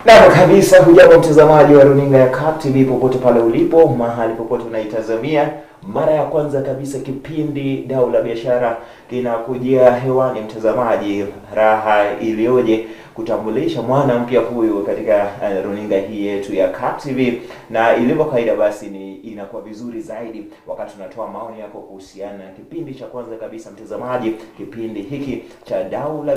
Na kabisa, hujambo mtazamaji wa runinga ya KTV popote pale ulipo, mahali popote unaitazamia. Mara ya kwanza kabisa kipindi Dau La Biashara kinakujia hewani mtazamaji. Raha ilioje kutambulisha mwana mpya huyu katika runinga hii yetu ya KTV, na ilivyo kaida basi inakuwa vizuri zaidi wakati tunatoa maoni yako kuhusiana na kipindi cha kwanza kabisa mtazamaji, kipindi hiki cha Dau La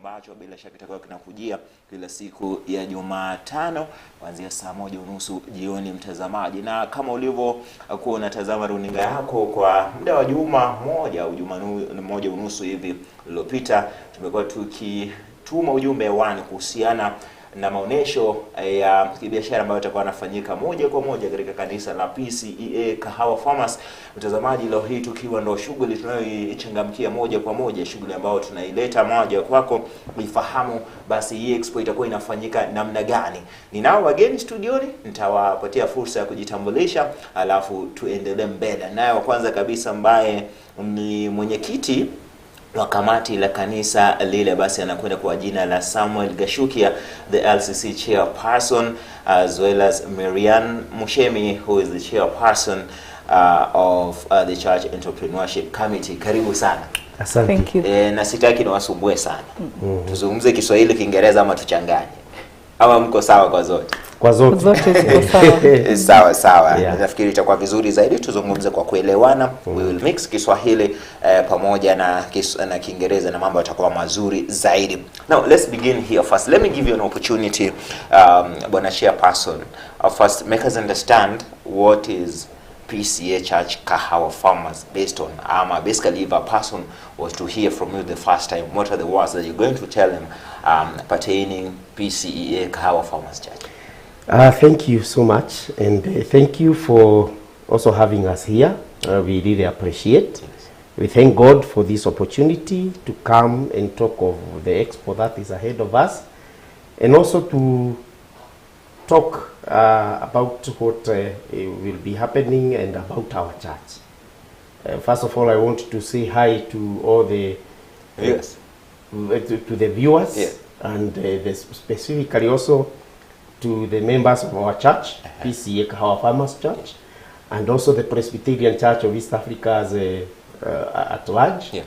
ambacho bila shaka kitakuwa kinakujia kila siku ya Jumatano kuanzia saa 1:30 jioni mtazamaji. Na kama ulivyo kuwa unatazama runinga yako kwa muda wa juma moja au juma moja unusu hivi lililopita, tumekuwa tukituma ujumbe hewani kuhusiana na maonesho ya kibiashara ambayo yatakuwa yanafanyika moja kwa moja katika kanisa la PCEA Kahawa Farmers. Mtazamaji, leo hii tukiwa ndo shughuli tunayoichangamkia moja kwa moja, shughuli ambayo tunaileta moja kwako kuifahamu basi hii expo itakuwa inafanyika namna gani. Ninao wageni studioni, nitawapatia fursa ya kujitambulisha alafu tuendelee mbele. Naye wa kwanza kabisa ambaye ni mwenyekiti wa kamati la kanisa lile basi anakwenda kwa jina la Samuel Gashukia, the LCC chairperson, as well as Marian Mushemi, who is the chairperson of the Church Entrepreneurship Committee. Karibu sana. Asante. Thank you. Na sitaki niwasumbue sana. Tuzungumze Kiswahili, Kiingereza ama tuchanganye? Ama mko sawa kwa zote? Kwa zote ziko sawa. Sawa. Yeah. Nafikiri itakuwa vizuri zaidi tuzungumze kwa kuelewana. We will mix Kiswahili pamoja na Kiingereza na mambo yatakuwa mazuri zaidi. Now let's begin here first. Let me give you an opportunity, Bwana Chairperson. First, make us understand what is PCEA Church Kahawa Farmers based on. Basically, if a person was to hear from you the first time, what are the words that you're going to tell him pertaining PCEA Kahawa Farmers Church? Thank you so much, and thank you for also having us here. We really appreciate. Yes. We thank God for this opportunity to come and talk of the expo that is ahead of us, and also to talk about what will be happening and about our church. First of all, I want to say hi to all the viewers, to the viewers, yes, and specifically also to the members of our church, PCEA Kahawa Farmers Church, and also the Presbyterian Church of East Africa at large. Yeah.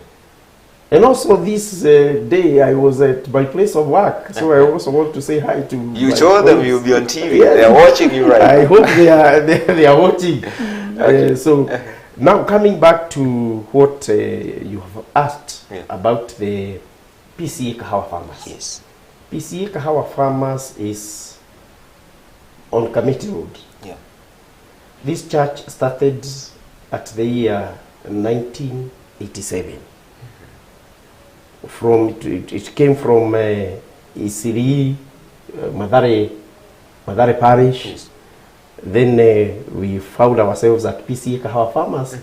And also this day I was at my place of work, so I also want to say hi to you. Told them you'll be on TV. Yeah. They are watching you right now. I hope they are watching. Okay. So now coming back to what you have asked, yeah, about the PCEA Kahawa Farmers. Yes. PCEA Kahawa Farmers is on Committee Road. Yeah. This church started at the year 1987. It came from Isiri, Madare Parish. Yes. Then we found ourselves at PCEA Kahawa Farmers,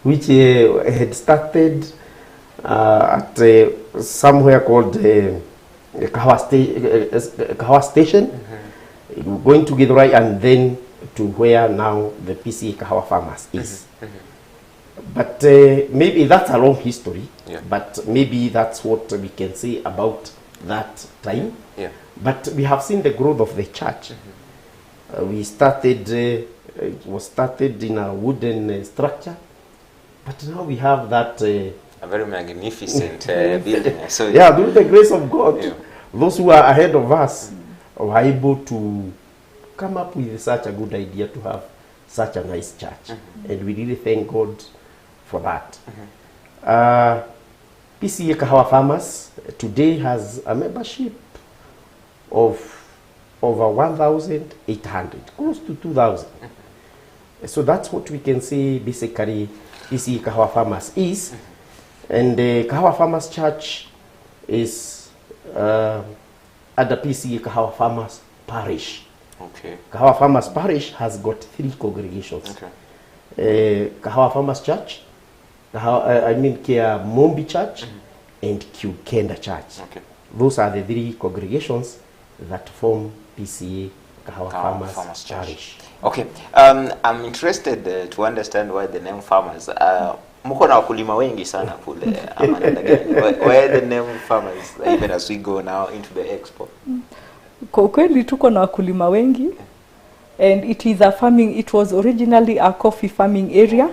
which had started at somewhere called Kahawa Station. Going to Githurai and then to where now the PCEA Kahawa Farmers is. But maybe that's a long history, yeah, but maybe that's what we can say about that time. Yeah. But we have seen the growth of the church. We started, it was started in a wooden structure, but now we have that a very magnificent building. So yeah, through the grace of God, yeah, those who are ahead of us were able to come up with such a good idea to have such a nice church. And we really thank God for that. PCEA Kahawa Farmers today has a membership of over 1,800, close to 2,000. So that's what we can say basically PCEA Kahawa Farmers is. And the Kahawa Farmers Church is at the PCEA Kahawa Farmers Parish. Okay. Kahawa Farmers Parish has got 3 congregations. Okay. Kahawa Farmers Church, Kia Mombi Church, and Kukenda Church. Okay. Those are the 3 congregations that form PCEA Kahawa Farmers Parish. Okay. I'm interested to understand why the name Farmers. Mko na wakulima wengi sana kule ama nenda gani? Why the name Farmers even as we go now into the expo? Kwa ukweli tuko na wakulima wengi, and it was originally a coffee farming area,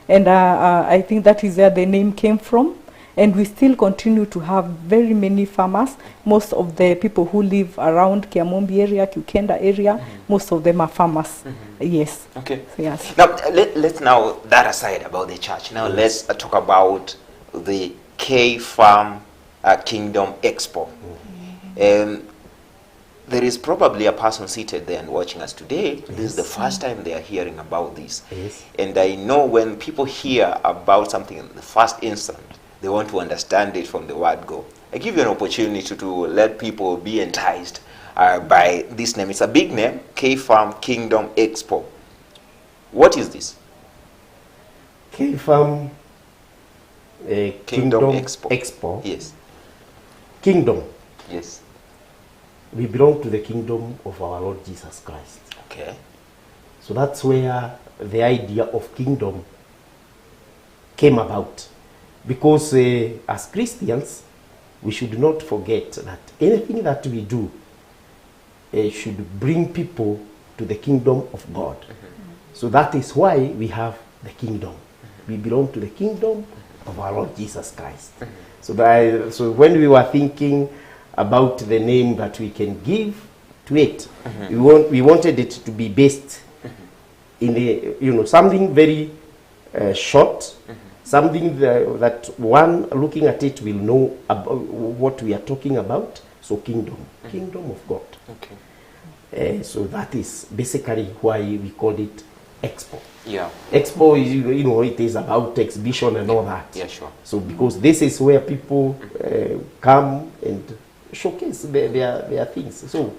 and I think that is where the name came from. And we still continue to have very many farmers. Most of the people who live around Kiamombi area, Kukenda area, most of them are farmers. Yes. Okay. Yes. Now, let's now that aside about the church. Now let's talk about the K Farm Kingdom Expo. There is probably a person seated there and watching us today. This is the first time they are hearing about this. Yes. And I know when people hear about something in the first instant, they want to understand it from the word go. I give you an opportunity to let people be enticed by this name. It's a big name, K Farm Kingdom Expo. What is this? K Farm Kingdom Expo. Yes. Kingdom. Yes. We belong to the kingdom of our Lord Jesus Christ. Okay. So that's where the idea of kingdom came about. Because as Christians, we should not forget that anything that we do should bring people to the kingdom of God. So that is why we have the kingdom. We belong to the kingdom of our Lord Jesus Christ. So when we were thinking about the name that we can give to it, we wanted it to be based in something very short. Something that one looking at it will know about what we are talking about. So kingdom of God. Okay. So that is basically why we called it Expo. Yeah. Expo is, it is about exhibition and all that. Yeah, sure. So because this is where people come and showcase their things. So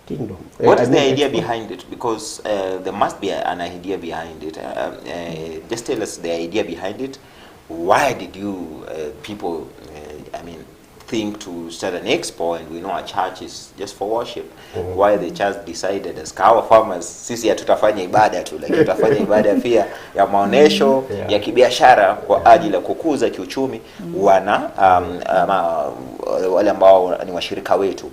kingdom. What is the idea behind it? Because there must be an idea behind it. Just tell us the idea behind it. Why did you people, think to start an expo? And we know a church is just for worship. Why the church decided as kawa farmers, sisi hatutafanya ibada tu, lakini tutafanya ibada pia ya maonesho ya kibiashara kwa ajili ya kukuza kiuchumi wale ambao ni washirika wetu.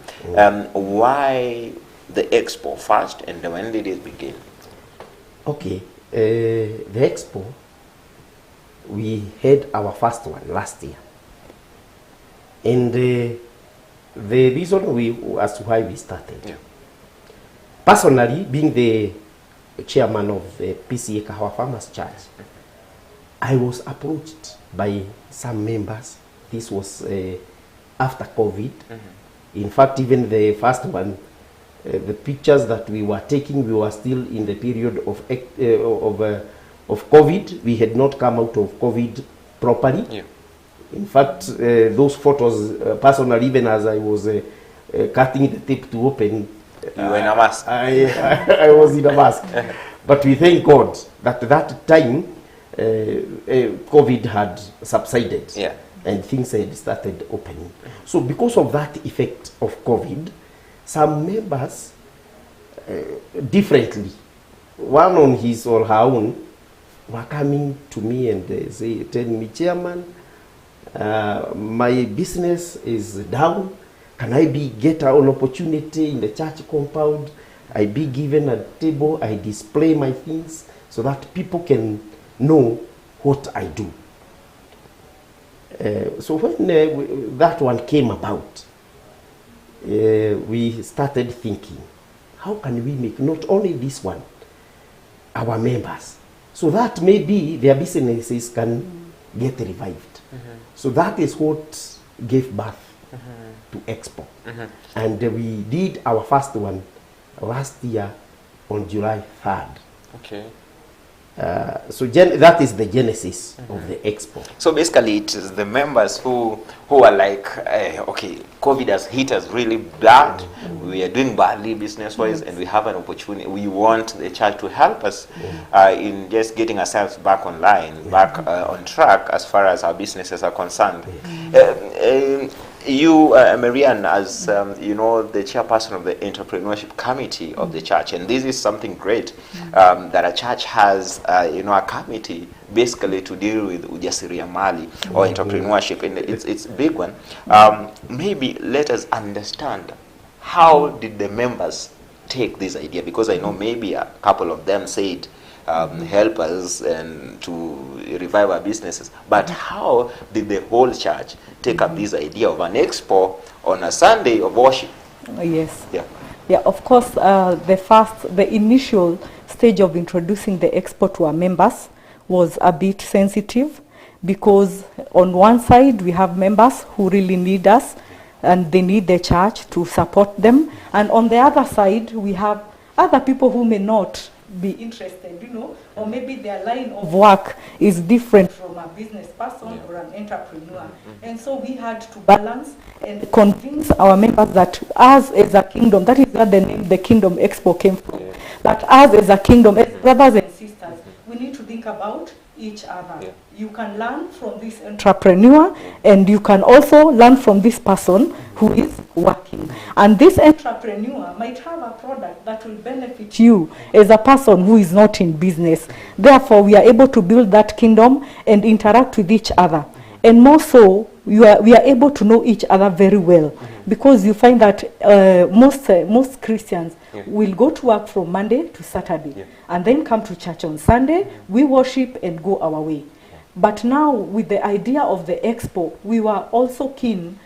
Why the expo first, and when did it begin? Okay, the expo, we had our first one last year, and the reason as to why we started, personally, being the chairman of the PCA Kahawa Farmers Church, I was approached by some members. This was after COVID. In fact, even the first one, the pictures that we were taking, we were still in the period of COVID. We had not come out of COVID properly. Yeah. In fact, those photos, personally, even as I was cutting the tape to open, you were in a mask. I was in a mask. But we thank God that that time COVID had subsided. Yeah. And things had started opening. So because of that effect of COVID, some members differently, one on his or her own, were coming to me and telling me, Chairman, my business is down. Can I get an opportunity in the church compound? I be given a table, I display my things so that people can know what I do. So when that one came about, we started thinking, how can we make not only this one, our members, so that maybe their businesses can get revived. So that is what gave birth to Expo. And we did our first one last year on July 3rd. Okay. So that is the genesis of the Expo. So basically it is the members who are like, okay, COVID has hit us really bad. We are doing badly business-wise, and we have an opportunity. We want the church to help us in just getting ourselves back online, back on track as far as our businesses are concerned. You, Marianne, as the chairperson of the entrepreneurship committee of the church, and this is something great that a church has, a committee basically to deal with ujasiriamali or entrepreneurship, and it's a big one. Maybe let us understand how did the members take this idea? Because I know maybe a couple of them said, help us and to revive our businesses. But how did the whole church take up this idea of an expo on a Sunday of worship? Yes. Yeah. Yeah, of course, the initial stage of introducing the expo to our members was a bit sensitive, because on one side we have members who really need us and they need the church to support them, and on the other side we have other people who may not be interested, you know, or maybe their line of work is different from a business person or an entrepreneur. And so we had to balance and convince our members that us as a kingdom, that is where the name the Kingdom Expo came from, that us as a kingdom, as brothers and sisters, we need to think about each other. You can learn from this entrepreneur, and you can also learn from this person who is working. And this entrepreneur might have a product that will benefit you as a person who is not in business. Therefore, we are able to build that kingdom and interact with each other. And more so, we are able to know each other very well, because you find that most Christians will go to work from Monday to Saturday and then come to church on Sunday. We worship and go our way. But now, with the idea of the expo, we were also keen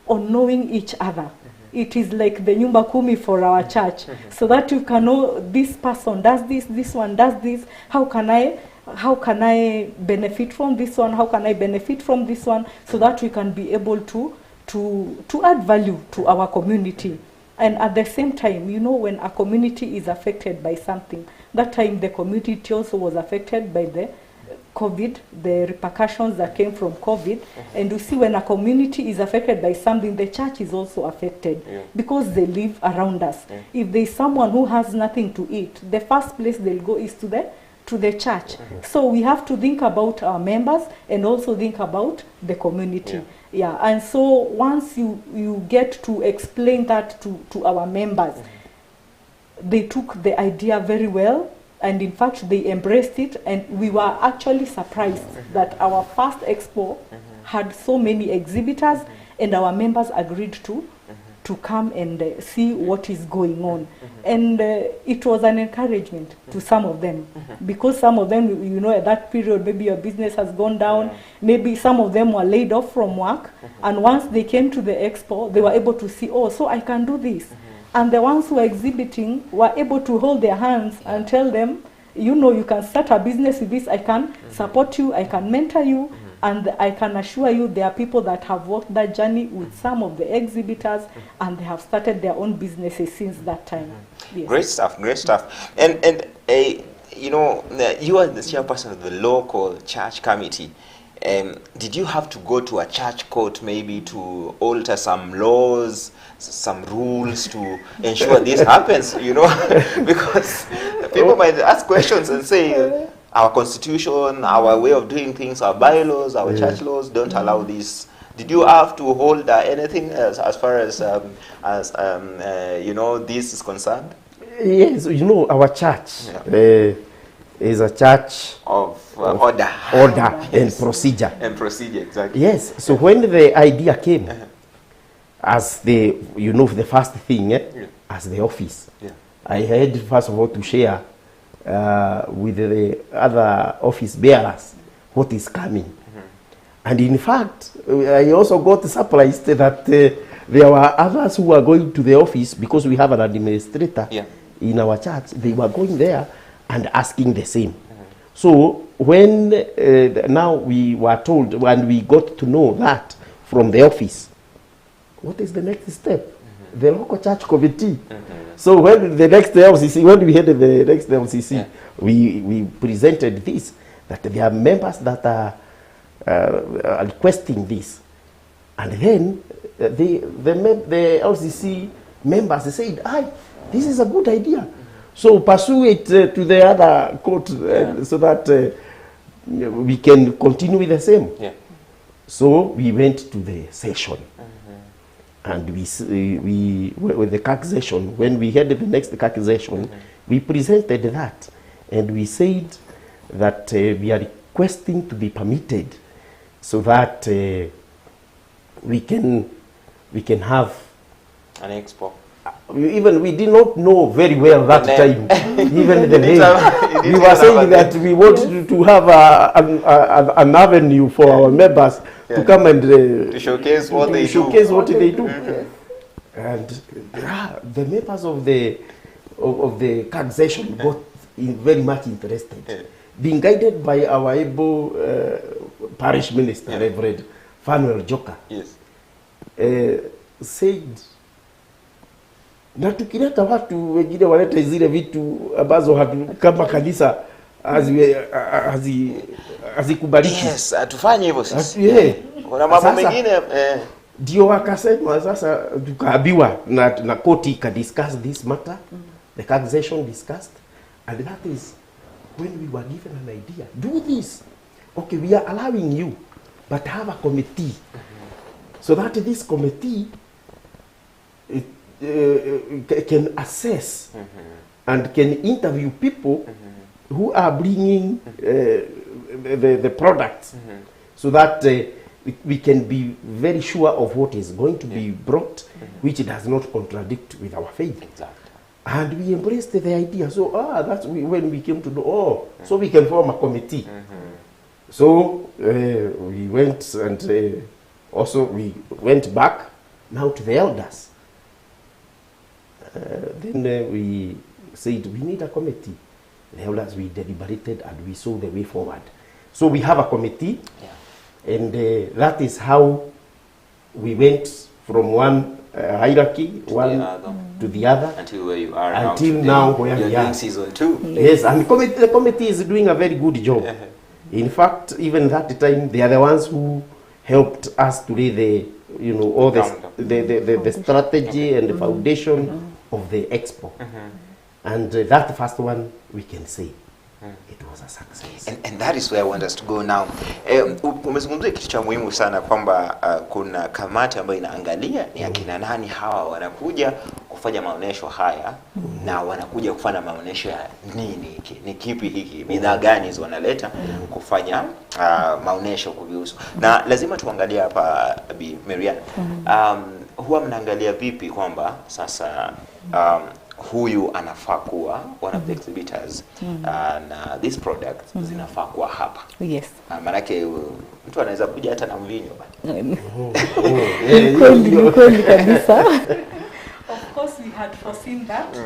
on knowing each other. It is like the nyumba kumi for our church, so that you can know this person does this one does this. How can I benefit from this one? How can I benefit from this one? So that we can be able to add value to our community. And at the same time, you know, when a community is affected by something, that time the community also was affected by the COVID, the repercussions that came from COVID. And you see, when a community is affected by something, the church is also affected, because they live around us. If there is someone who has nothing to eat, the first place they'll go is to the church. So we have to think about our members and also think about the community. And so once you get to explain that to our members, they took the idea very well. And in fact, they embraced it, and we were actually surprised that our first expo had so many exhibitors, and our members agreed to come and see what is going on. And it was an encouragement to some of them, because some of them, you know, at that period, maybe your business has gone down, maybe some of them were laid off from work, and once they came to the expo, they were able to see, oh, so I can do this. And the ones who were exhibiting were able to hold their hands and tell them, you know, you can start a business with this. I can support you. I can mentor you. And I can assure you there are people that have walked that journey with some of the exhibitors, and they have started their own businesses since that time. Yes. Great stuff, great stuff. And you know, you are the chairperson of the local church committee. Did you have to go to a church court maybe to alter some laws, some rules to ensure this happens, you know? Because people might ask questions and say, our constitution, our way of doing things, our bylaws, our church laws don't allow this. Did you have to hold anything as far as you know, this is concerned? Yes, you know, our church is a church of order and procedure. And procedure, exactly. Yes, so when the idea came, as the, you know, the first thing, as the office, I had first of all to share with the other office bearers what is coming. And in fact, I also got surprised that there were others who were going to the office, because we have an administrator in our church. They were going there and asking the same. So when now we were told, when we got to know that from the office, what is the next step? The local church committee. So when the next LCC, when we had the next LCC, we presented this, that there are members that are requesting this. And then the LCC members said, this is a good idea. So pursue it to the other court so that we can continue with the same. So we went to the session. And we with the CAC session, when we had the next CAC session, we presented that. And we said that we are requesting to be permitted so that we can have an expo. we did not know very well that The time, name. even the name. You We didn't were have a saying name. that we wanted to have an avenue for our members to come and To showcase what they do. showcase what they do. Yes. And the members of the card session got very much interested, being guided by our able parish minister, Reverend Fanuel Joka. Yes. Said, na tukileta watu wengine walete zile vitu ambazo kama kanisa hazikubaliki. Yes, tufanye hivyo sisi. Kuna mambo Sasa, mengine ndio wakasema sasa tukaambiwa na koti ka discuss this matter, the congregation discussed, and that is when we were given an idea. Do this. Okay, we are allowing you, but have a committee. So that this committee can assess and can interview people who are bringing the products, so that we can be very sure of what is going to be brought, which does not contradict with our faith. Exactly. And we embraced the idea. So that's when we came to know, so we can form a committee. So we went and also we went back now to the elders. Then we said we need a committee. The elders, we deliberated and we saw the way forward. So we have a committee, and that is how we went from one hierarchy, to the other, until where you are until now, where you're we are. doing season 2. Yes, and the committee is doing a very good job. In fact, even that time, they are the ones who helped us to lay the, all the strategy and the foundation of the Expo. And that first one, we can say, it was a success. And that is where I want us to go now. Umezungumzia kitu cha muhimu sana kwamba kuna kamati ambayo inaangalia ni akina nani hawa wanakuja kufanya maonesho haya, na wanakuja kufanya maonesho ya nini hiki, ni kipi hiki, bidhaa gani hizo wanaleta kufanya maonesho kuvihusu. Na lazima tuangalie hapa Bi Marian, huwa mnaangalia vipi kwamba sasa huyu anafaa kuwa one of the exhibitors na these products zinafaa kuwa hapa? Yes. Maanake mtu anaweza kuja hata na mvinyo bana. Kweli kabisa. Of course we had foreseen that.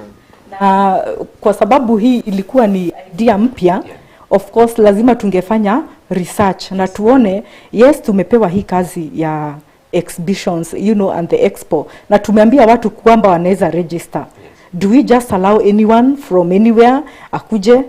Na kwa sababu hii ilikuwa ni idea mpya, of course lazima tungefanya research na tuone, yes, tumepewa hii kazi ya exhibitions, and the expo, na tumeambia watu kwamba wanaweza register. Do we just allow anyone from anywhere akuje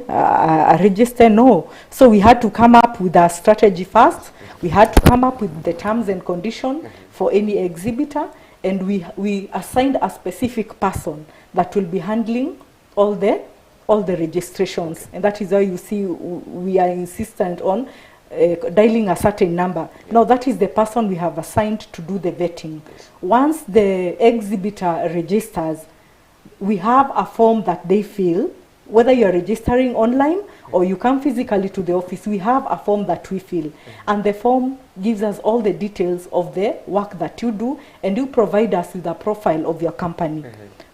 register? No. So we had to come up with a strategy first. We had to come up with the terms and conditions for any exhibitor, and we assigned a specific person that will be handling all the registrations. And that is why you see we are insistent on dialing a certain number. Now that is the person we have assigned to do the vetting. Once the exhibitor registers, we have a form that they fill, whether you are registering online or you come physically to the office. We have a form that we fill, and the form gives us all the details of the work that you do, and you provide us with a profile of your company.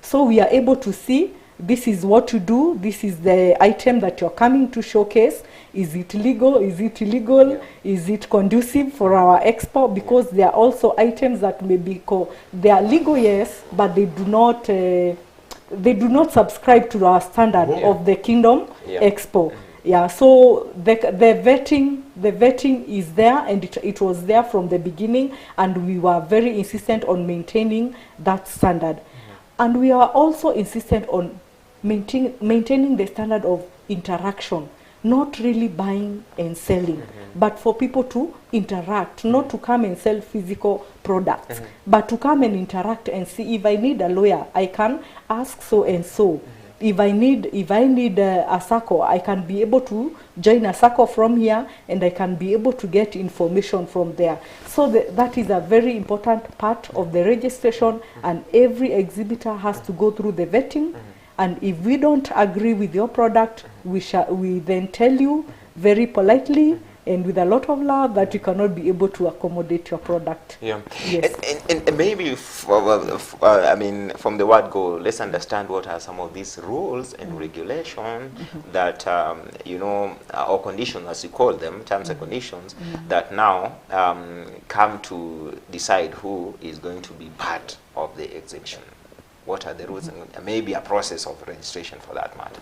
So we are able to see, this is what you do, this is the item that you're coming to showcase. Is it legal? Is it illegal? Is it conducive for our expo? Because there are also items that may be they are legal, yes, but they do not subscribe to our standard of the Kingdom Expo. So the vetting is there, and it was there from the beginning, and we were very insistent on maintaining that standard. And we are also insistent on maintaining the standard of interaction, not really buying and selling, but for people to interact, not to come and sell physical products, but to come and interact and see. If I need a lawyer, I can ask so and so. If I need a circle, I can be able to join a circle from here, and I can be able to get information from there. So that is a very important part of the registration, and every exhibitor has to go through the vetting. And if we don't agree with your product, we then tell you very politely, and with a lot of love that you cannot be able to accommodate your product. Yeah. Yes. And maybe, I mean, from the word go, let's understand what are some of these rules and regulation that, you know, or conditions, as you call them, terms and conditions, that now come to decide who is going to be part of the exhibition. What are the rules and maybe a process of registration for that matter?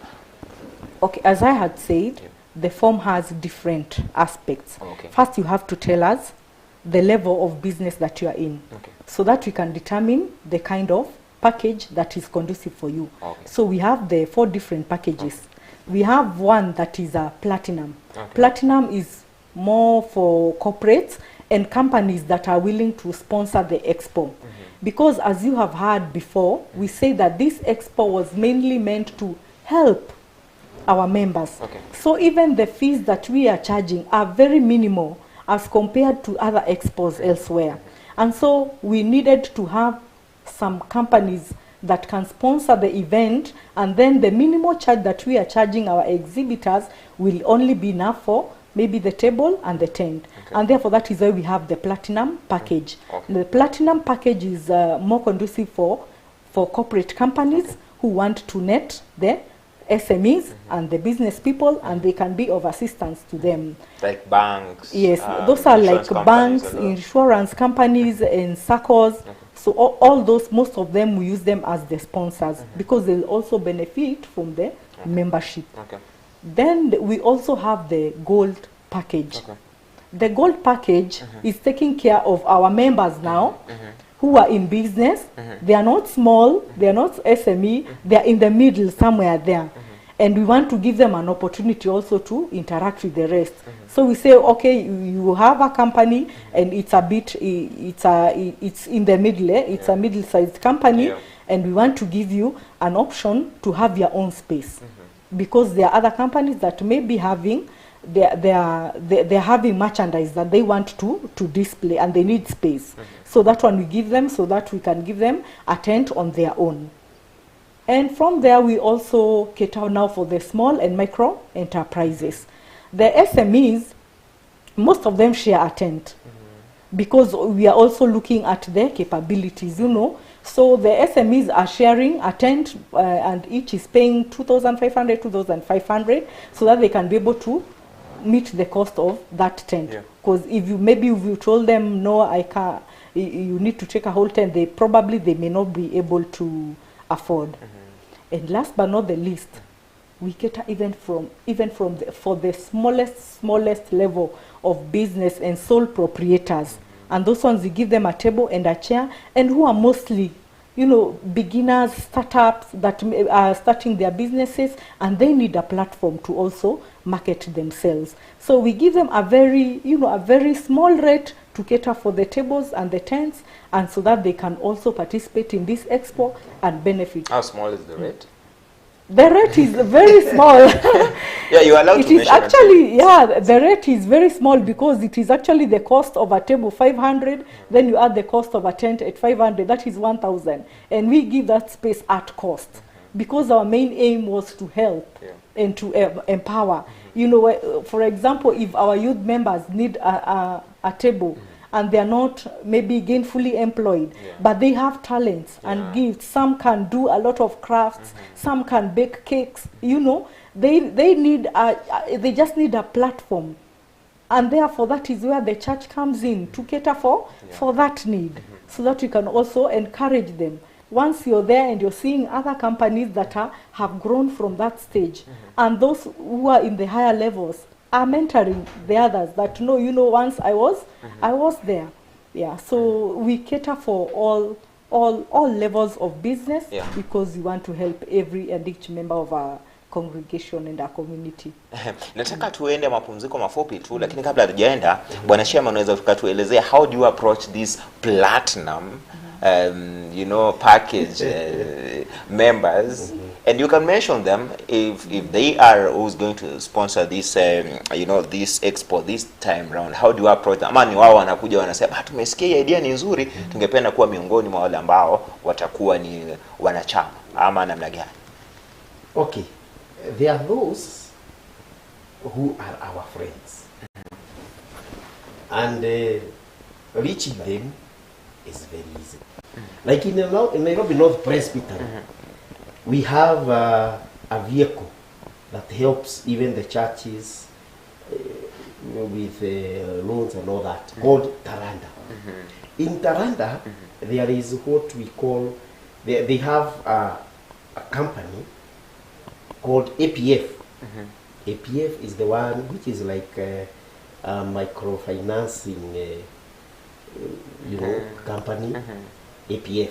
Okay, as I had said, the form has different aspects. Okay. First, you have to tell us the level of business that you are in, so that we can determine the kind of package that is conducive for you. Okay. So we have the 4 different packages. We have one that is a platinum. Platinum is more for corporates and companies that are willing to sponsor the expo. Because as you have heard before, we say that this expo was mainly meant to help our members. So even the fees that we are charging are very minimal as compared to other expos elsewhere. And so we needed to have some companies that can sponsor the event, and then the minimal charge that we are charging our exhibitors will only be enough for maybe the table and the tent. And therefore that is why we have the platinum package. The platinum package is more conducive for corporate companies who want to net the SMEs and the business people, and they can be of assistance to them. Like banks? Yes, those are like banks, insurance companies, and SACCOs. So all those, most of them, we use them as the sponsors because they'll also benefit from the membership. Then we also have the gold package. The gold package is taking care of our members now who are in business. They are not small, they are not SME, they are in the middle somewhere there. And we want to give them an opportunity also to interact with the rest. So we say, okay, you have a company and it's a bit, it's in the middle, it's a middle-sized company, and we want to give you an option to have your own space. Because there are other companies that may be having, they're having merchandise that they want to display, and they need space. So that one we give them so that we can give them a tent on their own. And from there we also cater now for the small and micro enterprises. The SMEs, most of them share a tent because we are also looking at their capabilities, you know. So the SMEs are sharing a tent and each is paying 2,500, 2,500 so that they can be able to meet the cost of that tent. Because if you told them, no, I can't, you need to take a whole tent, they may not be able to afford. And last but not the least, we cater for the smallest level of business and sole proprietors. And those ones, we give them a table and a chair, and who are mostly, you know, beginners, startups that are starting their businesses, and they need a platform to also market themselves. So we give them a very small rate to cater for the tables and the tents, and so that they can also participate in this expo and benefit. How small is the rate? The rate is very small. Yeah, you are allowed to mention actually, the rate is very small because it is actually the cost of a table 500, then you add the cost of a tent at 500, that is 1,000. And we give that space at cost because our main aim was to help and to empower. You know, for example, if our youth members need a table, and they are not maybe gainfully employed, but they have talents and gifts. Some can do a lot of crafts, some can bake cakes, you know. They just need a platform. And therefore that is where the church comes in to cater for that need, so that we can also encourage them. Once you're there and you're seeing other companies that have grown from that stage, and those who are in the higher levels are mentoring the others that know, you know, once I was there. So we cater for all levels of business because we want to help every and each member of our congregation and our community. Nataka tuende mapumziko mafupi tu, lakini kabla hatujaenda, Bwana Shema, unaweza tukatuelezea how do you approach this platinum you know, package members, and you can mention them if they are who's going to sponsor this you know, this expo this time round. How do you approach them? Ama ni wao wanakuja wanasema tumesikia idea ni nzuri, tungependa kuwa miongoni mwa wale ambao watakuwa ni wanachama, ama namna gani? Okay, there are those who are our friends. and reaching them is very easy. Like in Nairobi North Presbytery, we have a vehicle that helps even the churches with loans and all that, called Taranda. In Taranda, there is what we call, they have a company called APF. APF is the one which is like a microfinancing company. APF.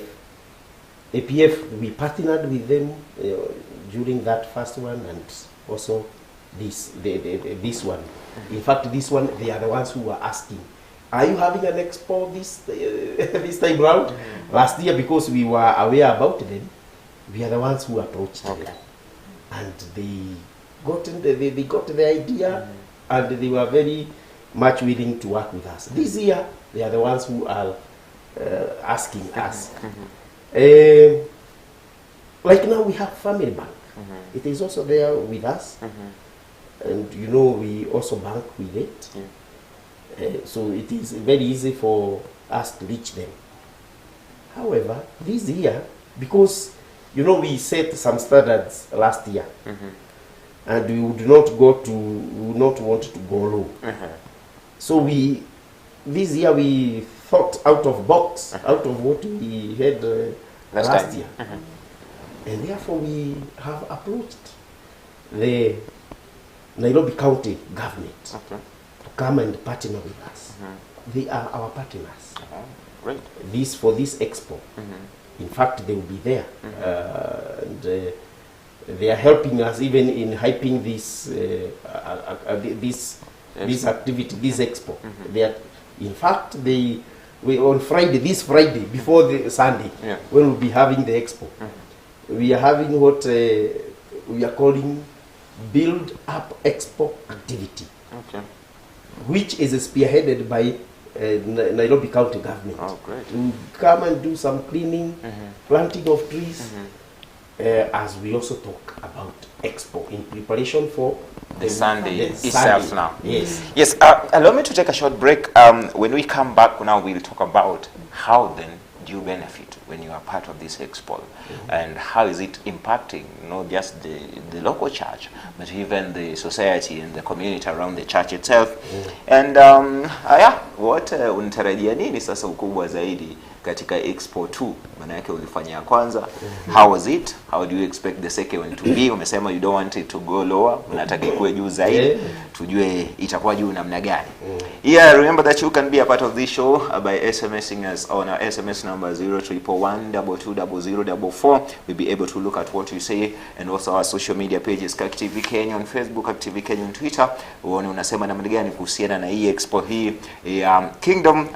APF, we partnered with them during that first one, and also this one. In fact, this one, they are the ones who were asking, are you having an expo this time round? Last year, because we were aware about them, we are the ones who approached them. And they got the idea, and they were very much willing to work with us. This year, they are the ones who are asking us. Like now we have Family Bank. It is also there with us. And we also bank with it. So it is very easy for us to reach them. However, this year, because we set some standards last year, and we would not want to go low. So this year we thought out of box, out of what we had last year. And therefore we have approached the Nairobi County government to come and partner with us. They are our partners. Great. For this expo. In fact, they will be there. And they are helping us even in hyping this activity, this expo. They are, in fact, on Friday, this Friday, before the Sunday, when we'll be having the expo, we are having what we are calling Build Up Expo activity, which is spearheaded by Nairobi County government. To come and do some cleaning, planting of trees, as we also talk about Expo in preparation for the Sunday itself now. Yes. Allow me to take a short break. When we come back now, we'll talk about how then do you benefit when you are part of this expo, and how is it impacting not just the local church, but even the society and the community around the church itself. And what unatarajia nini sasa ukubwa zaidi katika Expo 2? Maana yake ulifanya ya kwanza. How was it? How do you expect the second one to be? Umesema you don't want it to go lower, unataka ikuwe juu zaidi. Tujue itakuwa juu namna gani. Remember that you can be a part of this show by SMSing us on our SMS number 0311220044. We'll be able to look at what you say, and also our social media pages, KTV Kenya on Facebook, KTV Kenya on Twitter. Uone unasema namna gani kuhusiana na hii expo hii ya Kingdom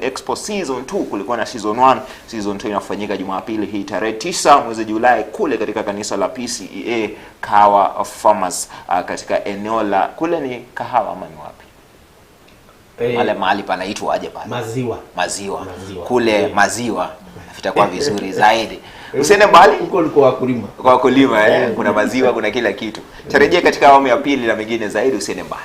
Expo Season 2. Kulikuwa na Season 1, Season 2 inafanyika Jumapili hii tarehe 9 mwezi Julai kule katika kanisa la PCEA Kahawa Farmers, katika eneo la kule ni Kahawa ama ni wapi? Wale mahali panaitwa aje pale? Maziwa. Kule Maziwa. Itakuwa vizuri zaidi. Usiende mbali huko liko wakulima. Kwa wakulima kuna maziwa, kuna kila kitu. Tarejea katika awamu ya pili na mengine zaidi, usiende mbali.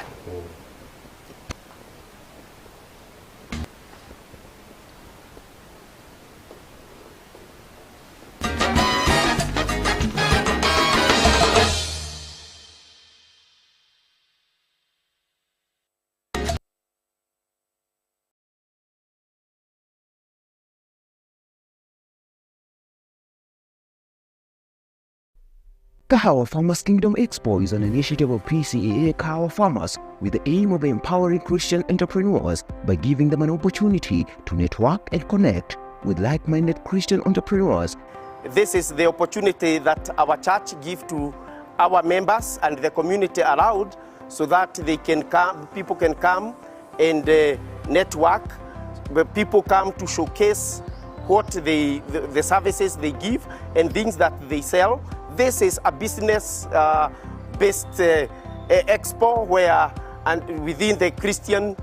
Kahawa Farmers Kingdom Expo is an initiative of PCEA Kahawa Farmers with the aim of empowering Christian entrepreneurs by giving them an opportunity to network and connect with like-minded Christian entrepreneurs. This is the opportunity that our church gives to our members and the community around, so that people can come and network. People come to showcase what the services they give and things that they sell. This is a business-based expo where, and within the Christian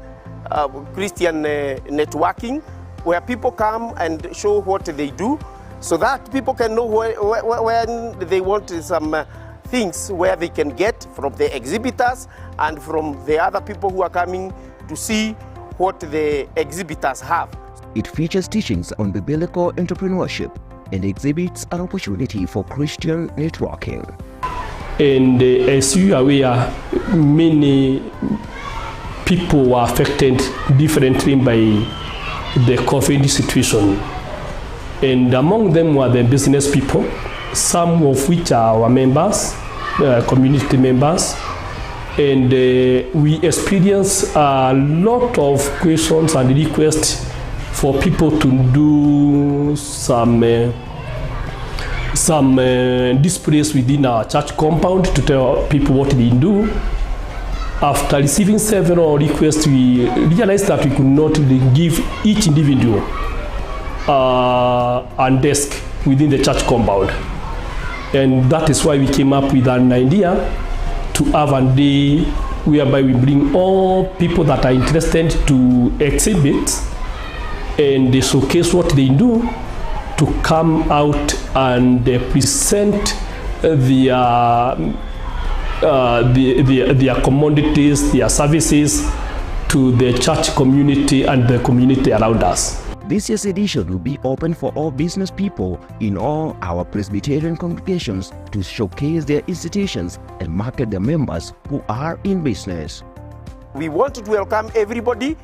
networking, where people come and show what they do, so that people can know when they want some things where they can get from the exhibitors and from the other people who are coming to see what the exhibitors have. It features teachings on biblical entrepreneurship and exhibits an opportunity for Christian networking. And as you are aware, many people were affected differently by the COVID situation. And among them were the business people, some of which are our members, community members. And we experienced a lot of questions and requests for people to do some displays within our church compound to tell people what they do. After receiving several requests, we realized that we could not give each individual a desk within the church compound. And that is why we came up with an idea to have a day whereby we bring all people that are interested to exhibit and they showcase what they do to come out and present their commodities, their services to the church community and the community around us. This year's edition will be open for all business people in all our Presbyterian congregations to showcase their institutions and market their members who are in business. We want to welcome everybody,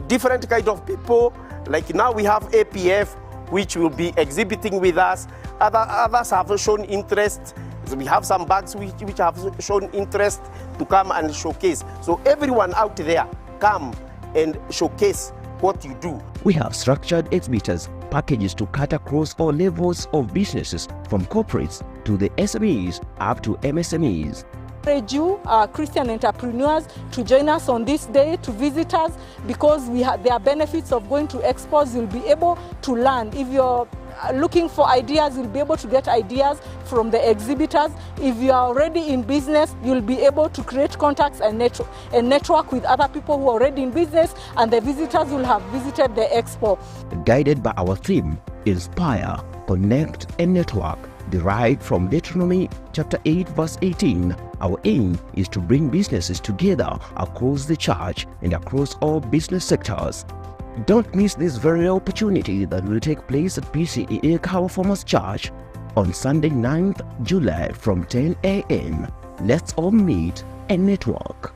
different kind of people. Like now we have APF, which will be exhibiting with us. Others have shown interest. We have some bags which have shown interest to come and showcase. So everyone out there, come and showcase what you do. We have structured exhibitors packages to cut across all levels of businesses, from corporates to the SMEs up to MSMEs. Encourage you, Christian entrepreneurs, to join us on this day, to visit us, because there are benefits of going to expos. You'll be able to learn. If you're looking for ideas, you'll be able to get ideas from the exhibitors. If you are already in business, you'll be able to create contacts and network with other people who are already in business, and the visitors will have visited the expo. Guided by our theme, Inspire, Connect and Network, derived from Deuteronomy chapter 8 verse 18, our aim is to bring businesses together across the church and across all business sectors. Don't miss this very opportunity that will take place at PCEA Kahawa Farmers Church on Sunday 9th July from 10 a.m. Let's all meet and network.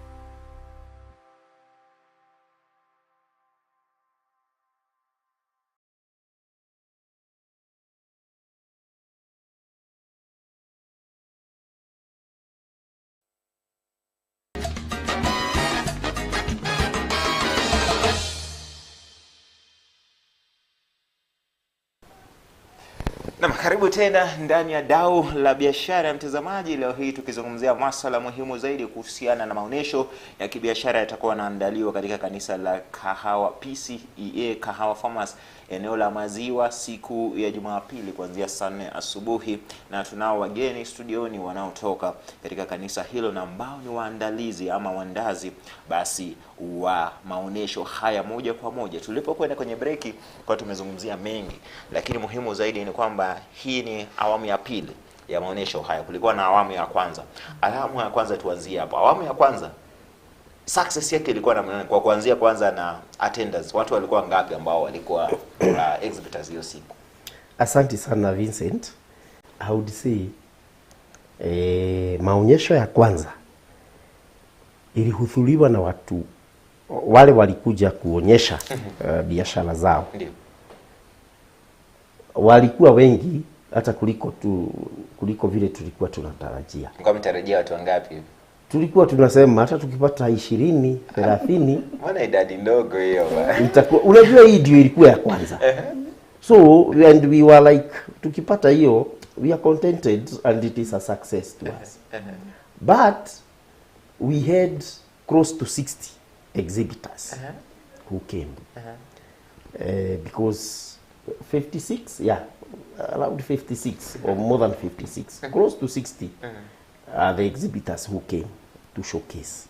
Na karibu tena ndani ya Dau la Biashara ya mtazamaji. Leo hii tukizungumzia masuala muhimu zaidi kuhusiana na maonesho ya kibiashara yatakuwa yanaandaliwa katika kanisa la Kahawa PCEA Kahawa Farmers eneo la Maziwa siku ya Jumapili kuanzia saa 4 asubuhi, na tunao wageni studioni wanaotoka katika kanisa hilo na ambao ni waandalizi ama waandazi basi wa maonesho haya moja kwa moja. Tulipokwenda kwenye breaki kwa tumezungumzia mengi, lakini muhimu zaidi ni kwamba hii ni awamu ya pili ya maonesho haya. Kulikuwa na awamu ya kwanza. Awamu ya kwanza tuanzie hapo. Awamu ya kwanza success yake ilikuwa na kwa kuanzia kwanza na attendance. Watu walikuwa ngapi ambao walikuwa exhibitors hiyo siku? Asante sana Vincent. I would say maonyesho ya kwanza ilihudhuriwa na watu wale walikuja kuonyesha biashara zao. Ndio. Walikuwa wengi hata kuliko vile tulikuwa tunatarajia. Mko mtarajia watu wangapi? Tulikuwa tunasema hata tukipata 20, 30 mbona idadi ndogo hiyo itakuwa, unajua hii ndio ilikuwa ya kwanza. So and we were like, tukipata hiyo we are contented and it is a success to us. But we had close to 60 exhibitors who came. Because 56, around 56 or more than 56, close to 60 are the exhibitors who came to showcase.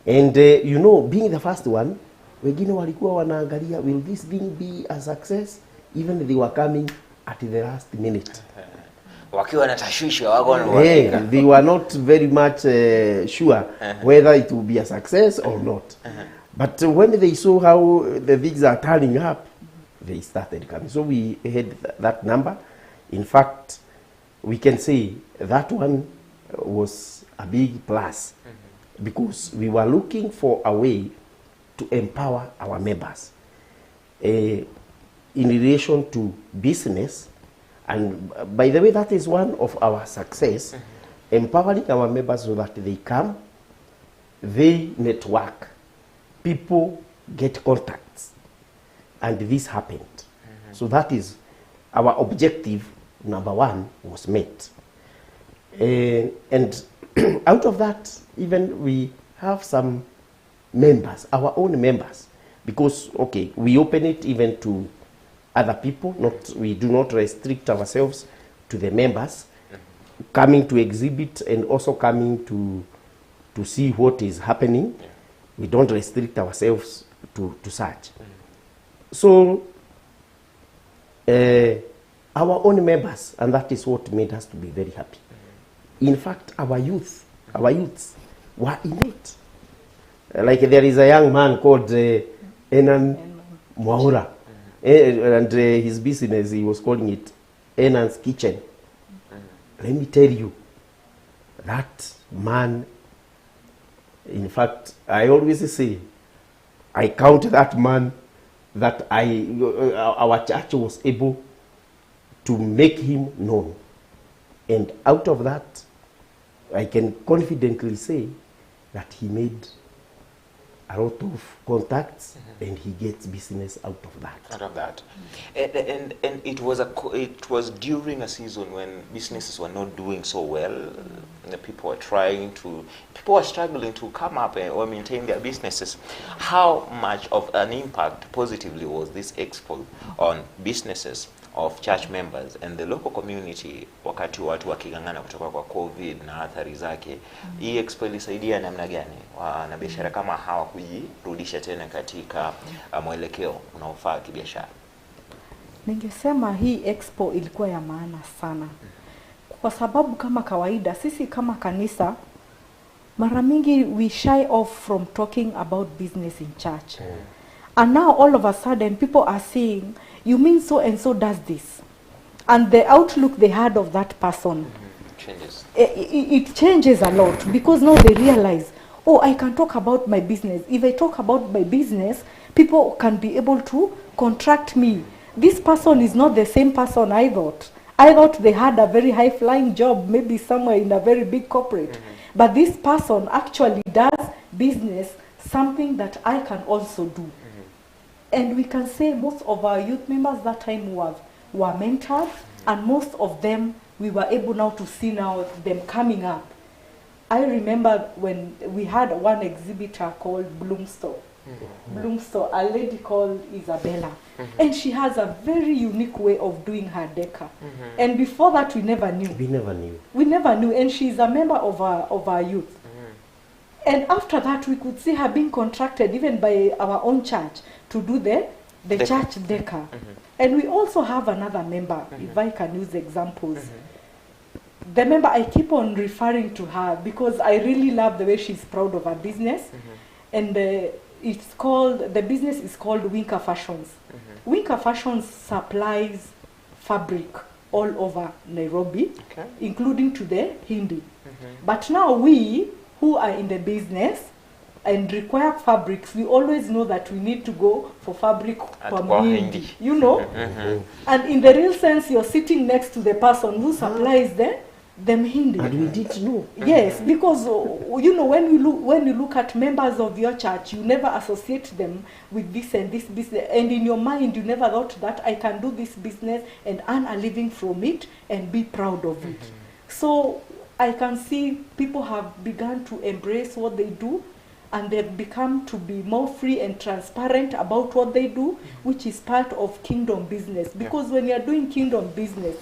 And you know, being the first one, wengine walikuwa wanaangalia, will this thing be a success? Even they were coming at the last minute. wakiwa na tashwishi wako na they were not very much sure whether it will be a success or not. But when they saw how the things are turning up, they started coming. So we had that number. In fact, we can say that one was a big plus because we were looking for a way to empower our members in relation to business. And by the way, that is one of our success, empowering our members so that they come, they network, people get contacts, and this happened. So that is our objective, number one, was met. And out of that, even we have some members, our own members, because, okay, we open it even to other people, we do not restrict ourselves to the members coming to exhibit and also coming to see what is happening. We don't restrict ourselves to such. So our own members, and that is what made us to be very happy. In fact, our youths were in it. Like there is a young man called Enan Mwaura, and his business, he was calling it Enan's Kitchen. Let me tell you, that man, in fact, I always say, I count that man that our church was able to make him known. And out of that, I can confidently say that he made a lot of contacts and he gets business out of that. Out of that. And it was during a season when businesses were not doing so well. The people were struggling to come up or maintain their businesses. How much of an impact positively was this Expo on businesses of church members and the local community wakati watu wakigangana kutoka kwa COVID na athari zake? Hii Expo ilisaidia namna gani wanabiashara kama hawa kujirudisha tena katika mwelekeo unaofaa kibiashara? Ningesema hii Expo ilikuwa ya maana sana. Kwa sababu kama kawaida sisi kama kanisa mara mingi we shy off from talking about business in church. And now all of a sudden people are saying, you mean so and so does this, and the outlook they had of that person Changes. It changes a lot, because now they realize, oh, I can talk about my business. If I talk about my business, people can be able to contract me. This person is not the same person I thought. I thought they had a very high flying job, maybe somewhere in a very big corporate. But this person actually does business, something that I can also do. And we can say most of our youth members that time were mentored, and most of them we were able now to see now them coming up. I remember when we had one exhibitor called Bloomstore. Bloomstore, a lady called Isabella. And she has a very unique way of doing her decor. And before that we never knew. We never knew. And she's a member of our youth. And after that we could see her being contracted even by our own church to do the church decor. And we also have another member, if I can use examples. The member, I keep on referring to her because I really love the way she's proud of her business. And the business is called Winker Fashions. Winker Fashions supplies fabric all over Nairobi, including to the Hindi. But now we, who are in the business and require fabrics, we always know that we need to go for fabric from Hindi, you know. And in the real sense, you're sitting next to the person who supplies them Hindi. And we did know. Yes, because you know, when you look at members of your church, you never associate them with this and this business, and in your mind you never thought that I can do this business and earn a living from it and be proud of it. So I can see people have begun to embrace what they do, and they've become to be more free and transparent about what they do, which is part of kingdom business. Because when you're doing kingdom business,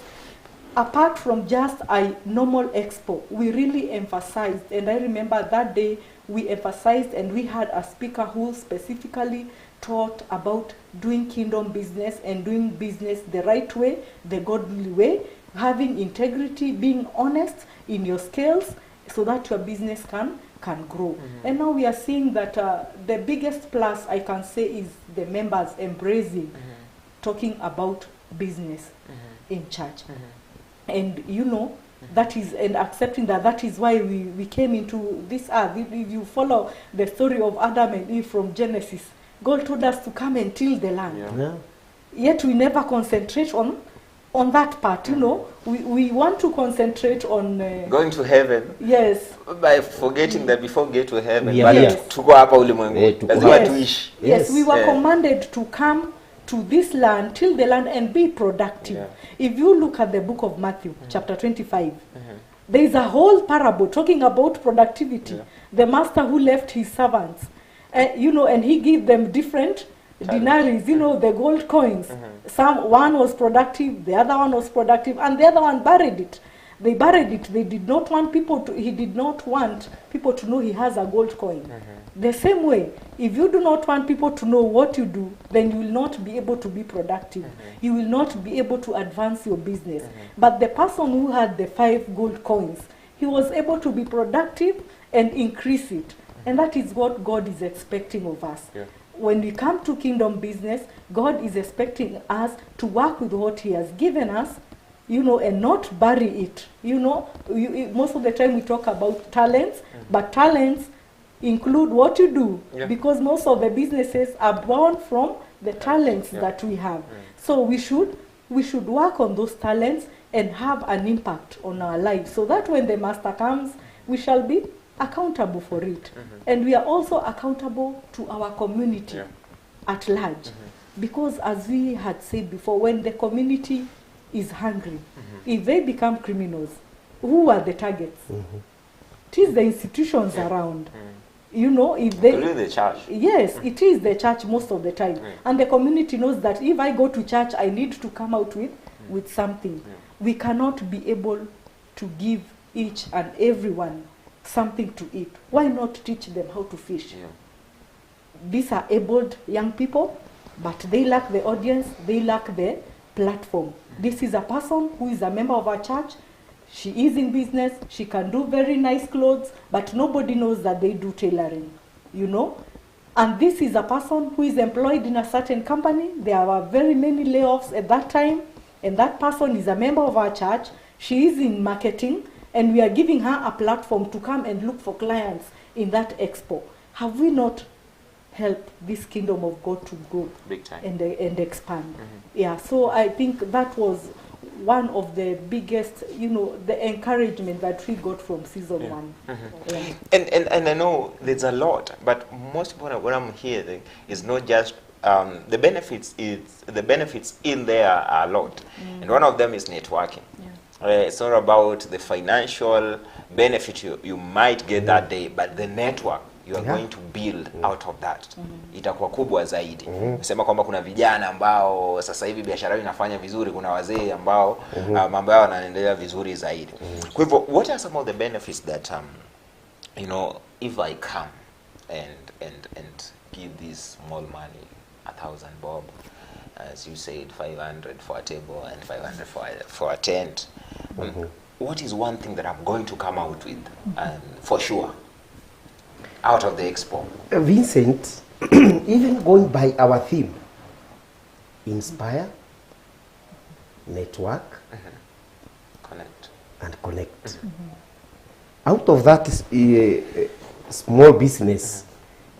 apart from just a normal expo, we really emphasized, and I remember that day we emphasized and we had a speaker who specifically taught about doing kingdom business and doing business the right way, the godly way, having integrity, being honest in your scales, so that your business can grow. And now we are seeing that the biggest plus I can say is the members embracing talking about business in church. And you know, that is, and accepting that is why we came into this earth. If you follow the story of Adam and Eve from Genesis, God told us to come and till the land. Yeah. Yet we never concentrate on that part, you know. We want to concentrate on going to heaven. Yes. By forgetting that before we get to heaven, Yeah, but yes. tuko hapa ulimwengu. Lazima Yes. tuishi. Yes, we were Yeah. commanded to come to this land, till the land, and be productive. Yeah. If you look at the book of Matthew, chapter 25, there is a whole parable talking about productivity. Yeah. The master who left his servants, you know, and he gave them different denaries, you know, the gold coins. One was productive, the other one was productive, and the other one buried it. They buried it. They did not want people to, he did not want people to know he has a gold coin. The same way, if you do not want people to know what you do, then you will not be able to be productive. You will not be able to advance your business. But the person who had the 5 gold coins, he was able to be productive and increase it. And that is what God is expecting of us. Yeah. When we come to kingdom business, God is expecting us to work with what he has given us, you know, and not bury it. You know, most of the time we talk about talents, but talents include what you do, because most of the businesses are born from the talents that we have. So we should work on those talents and have an impact on our lives, so that when the master comes, we shall be accountable for it. And we are also accountable to our community at large. Because as we had said before, when the community is hungry, if they become criminals, who are the targets? It is the institutions around. You know, if they... Including the church. Yes, it is the church most of the time. And the community knows that if I go to church, I need to come out with something. We cannot be able to give each and everyone something to eat. Why not teach them how to fish? These are abled young people, but they lack the audience, they lack the platform. This is a person who is a member of our church. She is in business, she can do very nice clothes, but nobody knows that they do tailoring, you know. And this is a person who is employed in a certain company. There are very many layoffs at that time, and that person is a member of our church. She is in marketing, and we are giving her a platform to come and look for clients in that expo. Have we not helped this kingdom of God to grow Big time. and expand? Yeah, so I think that was one of the biggest, you know, the encouragement that we got from season 1. Yeah. And I know there's a lot, but most important what I'm hearing is not just the benefits. The benefits in there are a lot, and one of them is networking. It's not about the financial benefit you might get that day, but the network you are going to build out of that itakuwa kubwa zaidi. Nasema kwamba kuna vijana ambao sasa hivi biashara yao inafanya vizuri, kuna wazee ambao mambo yao yanaendelea vizuri zaidi. Kwa hivyo, what are some of the benefits that you know, if I come and give this small money, 1,000 bob, as you said, 500 for a table and 500 for a tent, what is one thing that I'm going to come out with, for sure, out of the expo? Vincent, even going by our theme, inspire, network, Connect. and connect. Out of that small business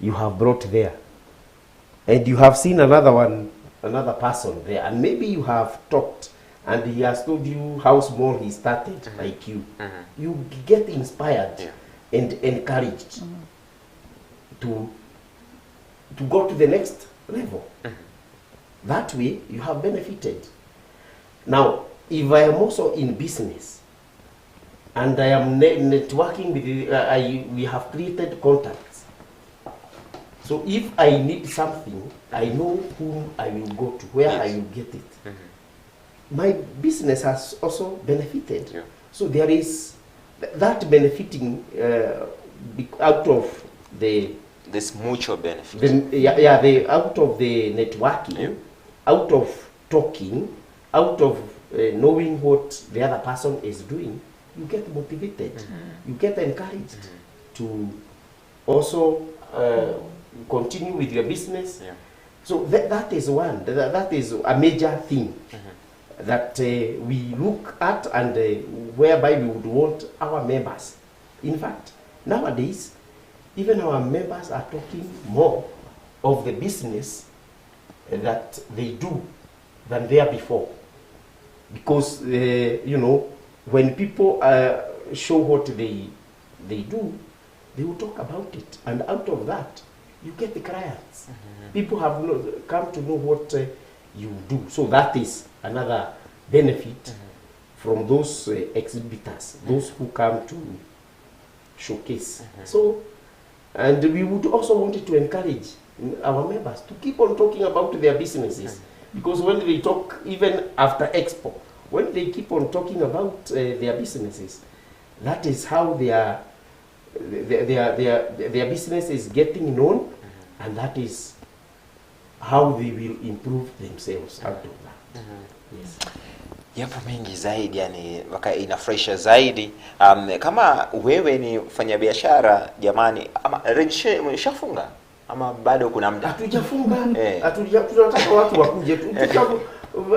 you have brought there, and you have seen another person there, and maybe you have talked and he has told you how small he started, like you. You get inspired and encouraged to go to the next level. That way you have benefited. Now, if I am also in business and I am networking with we have created contacts. So if I need something, I know whom I will go to, where I will get it. My business has also benefited. So there is that benefiting out of this mutual benefit. out of the networking, out of talking, out of knowing what the other person is doing, you get motivated, you get encouraged to also continue with your business. Yeah. So that is one, that is a major thing that we look at, and whereby we would want our members. In fact, nowadays, even our members are talking more of the business that they do than there before. Because, you know, when people show what they do, they will talk about it. And out of that, you get the clients. People have come to know what you do. So that is another benefit from those exhibitors, those who come to showcase. So, and we would also want to encourage our members to keep on talking about their businesses. Because when they talk, even after Expo, when they keep on talking about their businesses, that is how their business is getting known, and that is how they will improve themselves out of that. Yes. Yapo mengi zaidi, yani inafresha zaidi. Kama wewe ni mfanya biashara jamani, ama umeshafunga ama bado kuna muda? Hatujafunga. Tunataka watu wakuje tu.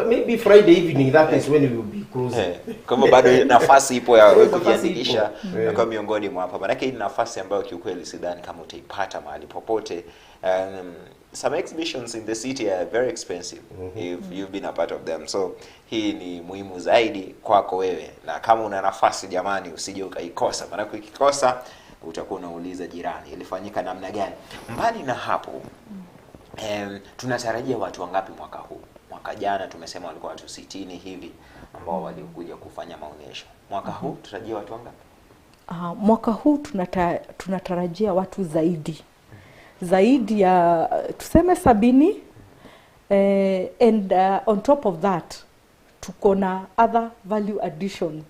Maybe Friday evening, that is when we will be closing. Kama bado nafasi ipo ya wewe kujiandikisha kwa miongoni mwa hapa. Maana hii ni nafasi ambayo kiukweli sidhani kama utaipata mahali popote. Some exhibitions in the city are very expensive if you've been a part of them. So hii ni muhimu zaidi kwako wewe, na kama una nafasi jamani, usije ukaikosa. Maana ukikosa utakuwa unauliza jirani ilifanyika namna gani. Mbali na hapo, tunatarajia watu wangapi mwaka huu? Mwaka jana tumesema walikuwa watu 60 hivi ambao walikuja kufanya maonyesho. Mwaka huu tutarajia watu wangapi? Mwaka huu tunatarajia watu zaidi ya tuseme 70, and on top of that tuko na other value addition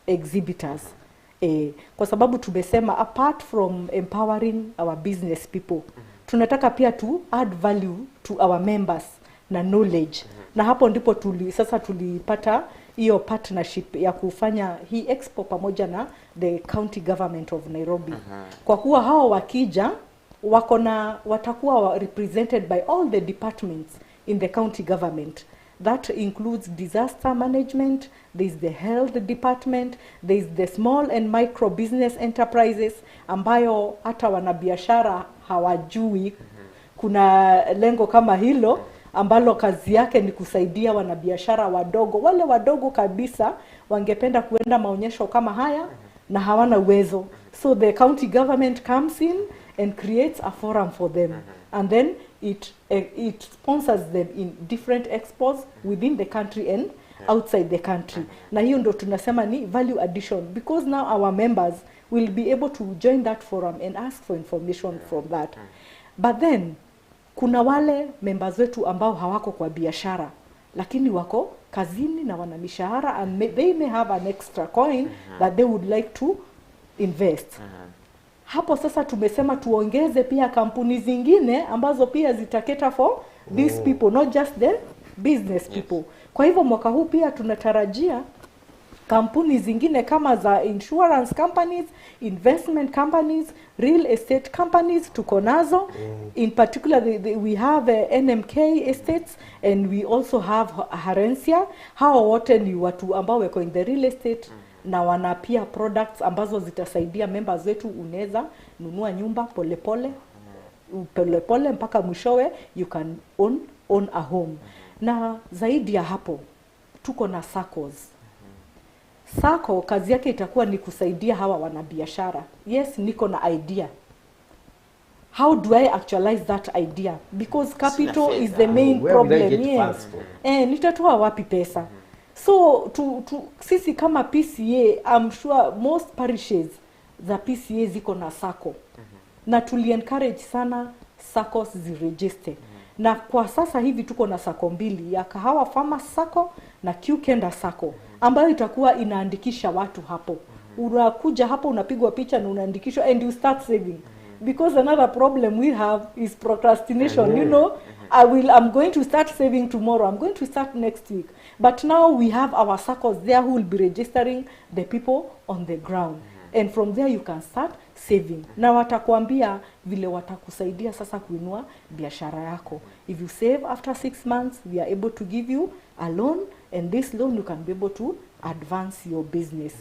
exhibitors. Kwa sababu tumesema apart from empowering our business people, tunataka pia to add value to our members na knowledge. Na hapo ndipo sasa tulipata hiyo partnership ya kufanya hii expo pamoja na the county government of Nairobi. Kwa kuwa hao wakija watakuwa represented by all the departments in the county government. That includes disaster management, there is the health department, there is the small and micro business enterprises ambayo hata wanabiashara hawajui kuna lengo kama hilo ambalo kazi yake ni kusaidia wanabiashara wadogo, wale wadogo kabisa wangependa kuenda maonyesho kama haya na hawana uwezo. So the county government comes in and creates a forum for them, and then it sponsors them in different expos within the country and outside the country. Na hiyo ndo tunasema ni value addition, because now our members will be able to join that forum and ask for information from that. But then kuna wale members wetu ambao hawako kwa biashara lakini wako kazini na wana mishahara, and they may have an extra coin that they would like to invest. Hapo sasa tumesema tuongeze pia kampuni zingine ambazo pia zitaketa for these people, not just the business people. Kwa hivyo mwaka huu pia tunatarajia kampuni zingine kama za insurance companies, investment companies, real estate companies tuko nazo. In particular we have NMK estates, and we also have Harencia. Hao wote ni watu ambao wako in the real estate na wana pia products ambazo zitasaidia members wetu. Unaweza nunua nyumba polepole mpaka mwishowe you can own a home. Na zaidi ya hapo tuko na SACCOs. SACCO kazi yake itakuwa ni kusaidia hawa wanabiashara. Yes, niko na idea. How do I actualize that idea? Because capital is the main problem. Yes. Nitatoa wapi pesa? So sisi kama PCA, I'm sure most parishes za PCA ziko na SACCO. Na encourage sana SACCOs ziregister. Na kwa sasa hivi tuko na SACCO 2, ya Kahawa Farmers SACCO na Q-Kenda SACCO, ambayo itakuwa inaandikisha watu hapo. Unakuja hapo, unapigwa picha na unaandikishwa, and you start saving. because another problem we have is procrastination. You know, I'm going to start saving tomorrow, I'm going to start next week. But now we have our circles there who will be registering the people on the ground. And from there you can start saving. Na watakuambia vile watakusaidia sasa kuinua biashara yako. If you save after 6 months, we are able to give you a loan, and this loan you can be able to advance your business.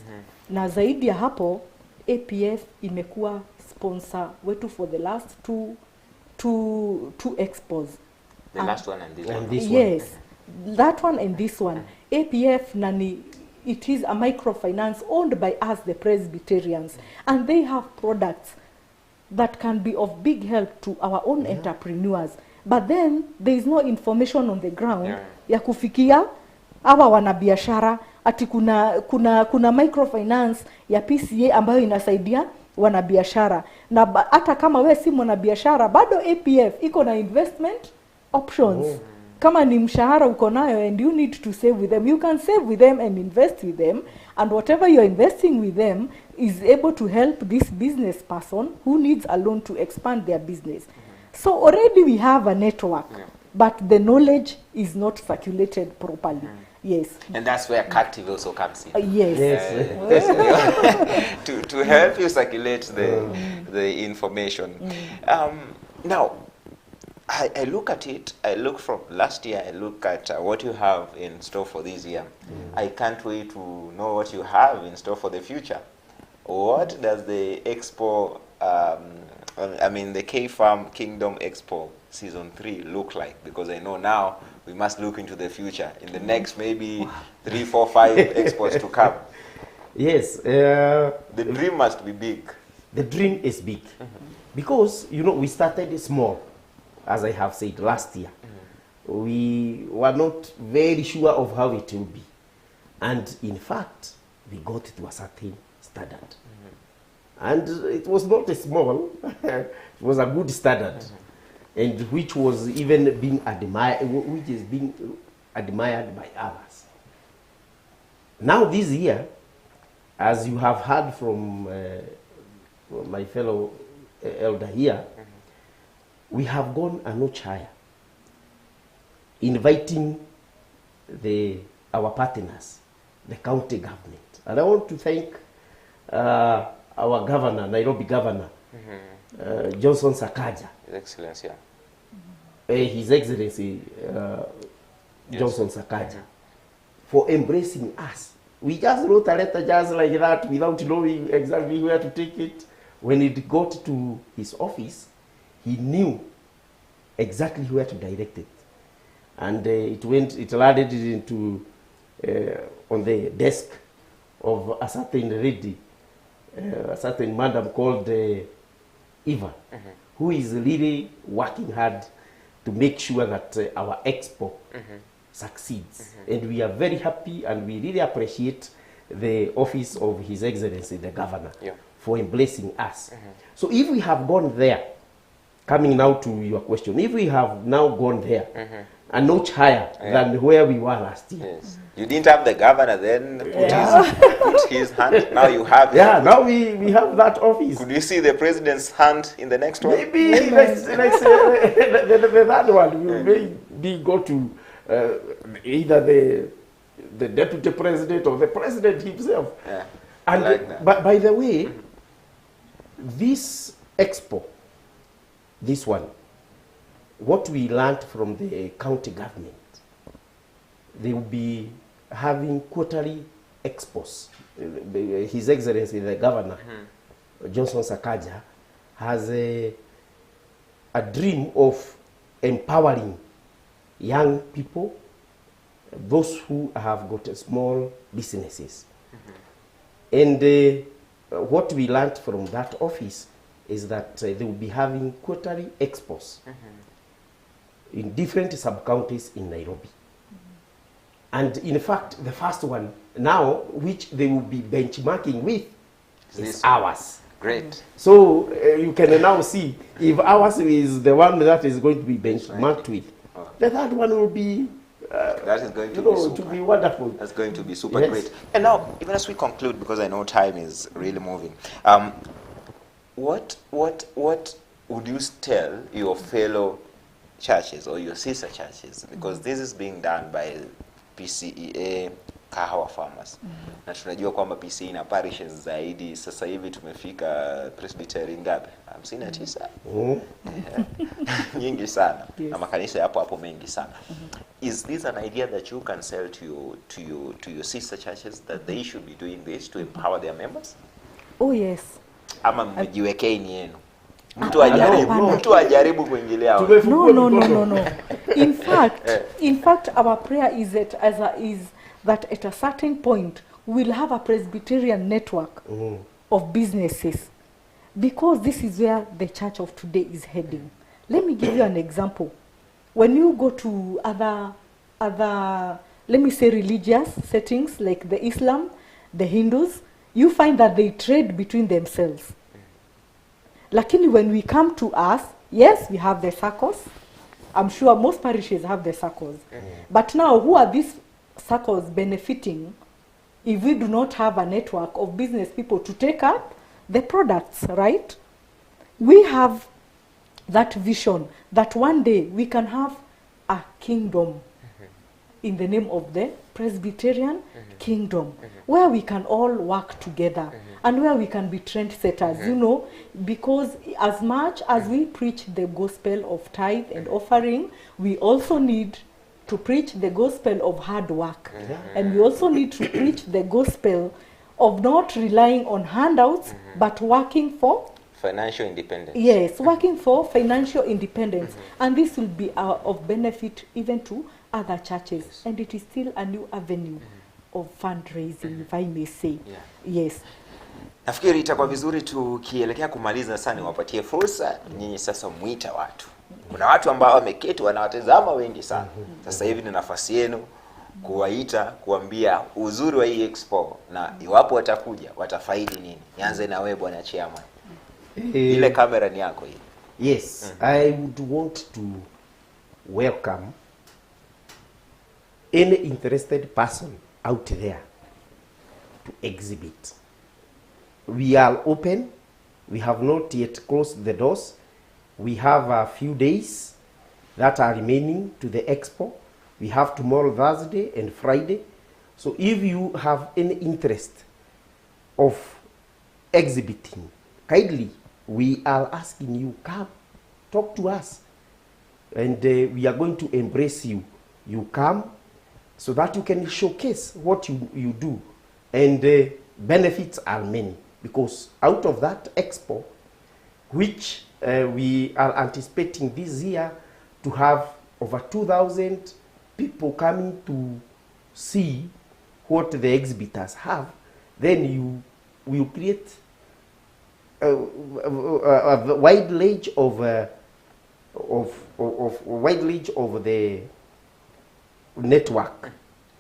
Na zaidi ya hapo, APF imekuwa sponsor wetu for the last two expos. The last one and this one. Yes, that one and this one. APF nani, it is a microfinance owned by us, the Presbyterians, and they have products that can be of big help to our own entrepreneurs. But then there is no information on the ground ya kufikia hawa wanabiashara ati kuna microfinance ya PCA ambayo inasaidia wanabiashara. Na hata kama we si mwanabiashara, bado APF iko na investment options. Kama ni mshahara uko nayo and you need to save with them, you can save with them and invest with them, and whatever you're investing with them is able to help this business person who needs a loan to expand their business. So already we have a network, but the knowledge is not circulated properly. Yes. And that's where CATIV also comes in. Yes. To help you circulate the information. Now, I look at it, I look from last year, I look at what you have in store for this year. I can't wait to know what you have in store for the future. What does the Expo, the K-Farm Kingdom Expo Season 3 look like? Because I know now we must look into the future in the next maybe 3, 4, 5 expos to come. Yes. The dream must be big. The dream is big. Because, you know, we started small, as I have said, last year. We were not very sure of how it will be. And in fact, we got to a certain standard. And it was not a small, it was a good standard. And which was even being admired, which is being admired by others. Now this year, as you have heard from my fellow elder here, we have gone a notch higher, inviting our partners, the county government. And I want to thank our governor, Nairobi Governor, Johnson Sakaja. His Excellency, His Excellency Johnson Sakaja, for embracing us. We just wrote a letter just like that without knowing exactly where to take it. When it got to his office, he knew exactly where to direct it. And it landed into on the desk of a certain lady, a certain madam called Eva, who is really working hard to make sure that our expo succeeds. And we are very happy, and we really appreciate the office of His Excellency, the Governor, for embracing us. So if we have gone there, coming now to your question, if we have now gone there, a notch higher than where we were last year. Yes. You didn't have the governor then put his hand. Now you have it. Yeah, now we have that office. Could you see the president's hand in the next one? Maybe let's the third one will maybe go to either the deputy president or the president himself. Yeah, and like that. But by the way, this expo, this one, what we learned from the county government, they will be having quarterly expos. His Excellency, the Governor, Johnson Sakaja, has a dream of empowering young people, those who have got small businesses. And what we learned from that office is that they will be having quarterly expos in different sub-counties in Nairobi. And in fact, the first one now, which they will be benchmarking with, is ours. Great. So you can now see if ours is the one that is going to be benchmarked with, the third one will be that is going to be super. To be wonderful. That's going to be super great. And now, even as we conclude, because I know time is really moving, what would you tell your fellow churches or your sister churches, because this is being done by PCEA Kahawa Farmers. Na tunajua kwamba PCEA ina parishes zaidi. Sasa hivi tumefika presbytery ngapi? 59. Nyingi sana. Yes. Na makanisa hapo mengi sana. Is this an idea that you can sell to your sister churches, that they should be doing this to empower their members? Oh yes. Ama mjiwekei ni yenu? Mtu ajaribu kuingilia. No. In fact, our prayer is that at a certain point we'll have a Presbyterian network of businesses, because this is where the church of today is heading. Let me give you an example. When you go to other let me say religious settings like the Islam, the Hindus, you find that they trade between themselves. Lakini when we come to us, yes, we have the circles. I'm sure most parishes have the circles. But now, who are these circles benefiting if we do not have a network of business people to take up the products, right? We have that vision that one day we can have a kingdom in the name of the Presbyterian kingdom, where we can all work together and where we can be trendsetters, you know, because as much as we preach the gospel of tithe and offering, we also need to preach the gospel of hard work. And we also need to preach the gospel of not relying on handouts, but working for financial independence. Yes, working for financial independence. And this will be of benefit even to other churches. And it is still a new avenue of fundraising, if I may say. Yes. Nafikiri itakuwa vizuri tukielekea kumaliza sana, niwapatie fursa nyinyi sasa muita watu. Kuna watu ambao wameketi wanawatazama wengi sana. Sasa hivi ni nafasi yenu kuwaita, kuambia uzuri wa hii expo na iwapo watakuja watafaidi nini. Nianze na wewe bwana chairman. Ile kamera ni yako hii. Yes, I would want to welcome any interested person out there to exhibit. We are open. We have not yet closed the doors. We have a few days that are remaining to the expo. We have tomorrow, Thursday and Friday. So if you have any interest of exhibiting, kindly, we are asking you, come, talk to us. And we are going to embrace you. You come so that you can showcase what you do. And benefits are many. Because out of that expo, which we are anticipating this year to have over 2,000 people coming to see what the exhibitors have, then you will create a wide range of the network.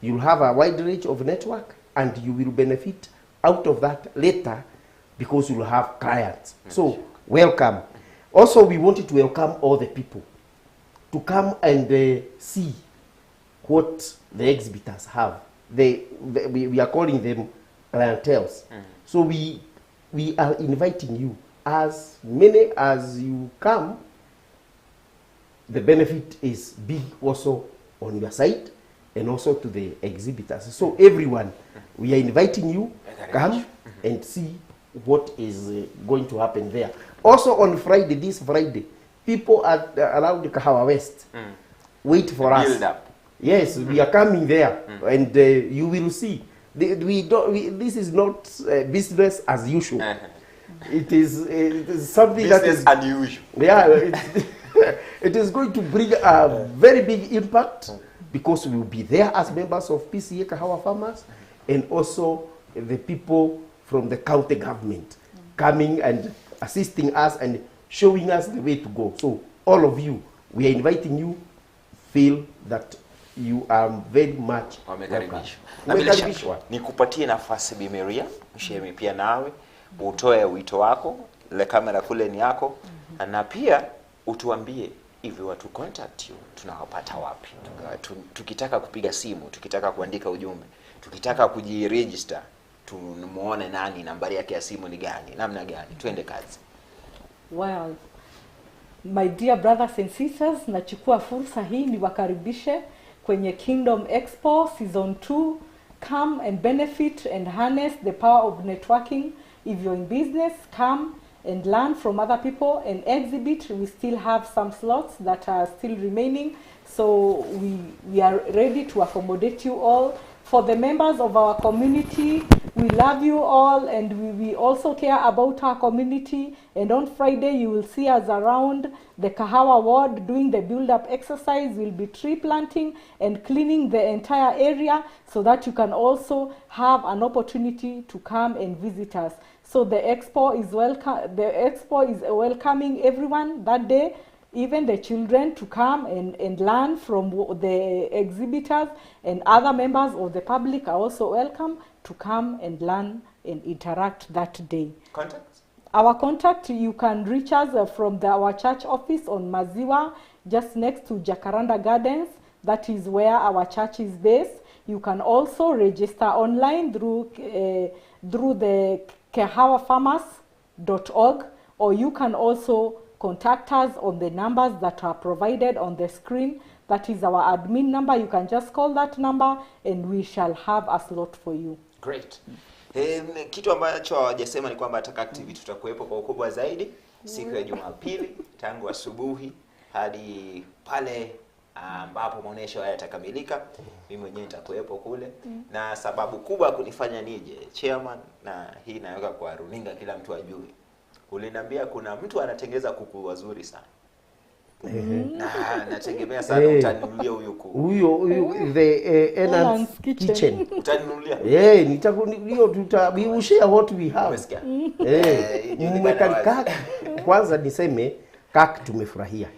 You'll have a wide range of network, and you will benefit out of that later because you'll have clients. So welcome. Also, we wanted to welcome all the people to come and see what the exhibitors have. We are calling them clienteles. So we are inviting you, as many as you come. The benefit is big also on your side and also to the exhibitors. So everyone, we are inviting you, come and see what is going to happen there. Also on Friday, this Friday, people around the Kahawa West wait for us. Build up. Yes, we are coming there, and you will see. This is not business as usual. It is something business that is unusual. Yeah, it is going to bring a very big impact because we will be there as members of PCEA Kahawa Farmers, and also the people from the county government coming and assisting us and showing us the way to go. So all of you, we are inviting you. Feel that you are very much wamekaribishwa. Na bila shaka nikupatie nafasi Bi Maria, mshemi pia nawe utoe wito wako, ile kamera kule ni yako, na pia utuambie hivi watu contact you tunawapata wapi? Tukitaka kupiga simu, tukitaka kuandika ujumbe, tukitaka kujiregister, tumuone nani, nambari yake ya simu ni gani, namna gani? Twende kazi. Well, my dear brothers and sisters, nachukua fursa hii niwakaribishe kwenye Kingdom Expo Season 2. Come and benefit and harness the power of networking. If you're in business, come and learn from other people and exhibit. We still have some slots that are still remaining, so we are ready to accommodate you all. For the members of our community, we love you all, and we also care about our community. And on Friday, you will see us around the Kahawa ward doing the build-up exercise. We'll be tree planting and cleaning the entire area so that you can also have an opportunity to come and visit us. So the Expo is welcoming everyone that day, even the children, to come and learn from the exhibitors, and other members of the public are also welcome to come and learn and interact that day. Contacts? Our contact, you can reach us from our church office on Maziwa, just next to Jacaranda Gardens. That is where our church is based. You can also register online through the kahawafarmers.org, or you can also contact us on the numbers that are provided on the screen. That is our admin number. You can just call that number and we shall have a slot for you. Great. Kitu ambacho hawajasema ni kwamba Taka activity tutakuwepo kwa ukubwa zaidi siku ya Jumapili tangu asubuhi hadi pale ambapo maonesho haya yatakamilika. Mimi mwenyewe nitakuwepo kule. Na sababu kubwa kunifanya nije chairman, na hii naweka kwa runinga kila mtu ajue. Uliniambia kuna mtu anatengeza kuku wazuri sana. Na nategemea sana utaninulia huyo kuku. Huyo the Enan's kitchen. Utaninulia? Nitakunio tutabiushia what we have. Umesikia? Mmekarika. Kwanza niseme kaka tumefurahia.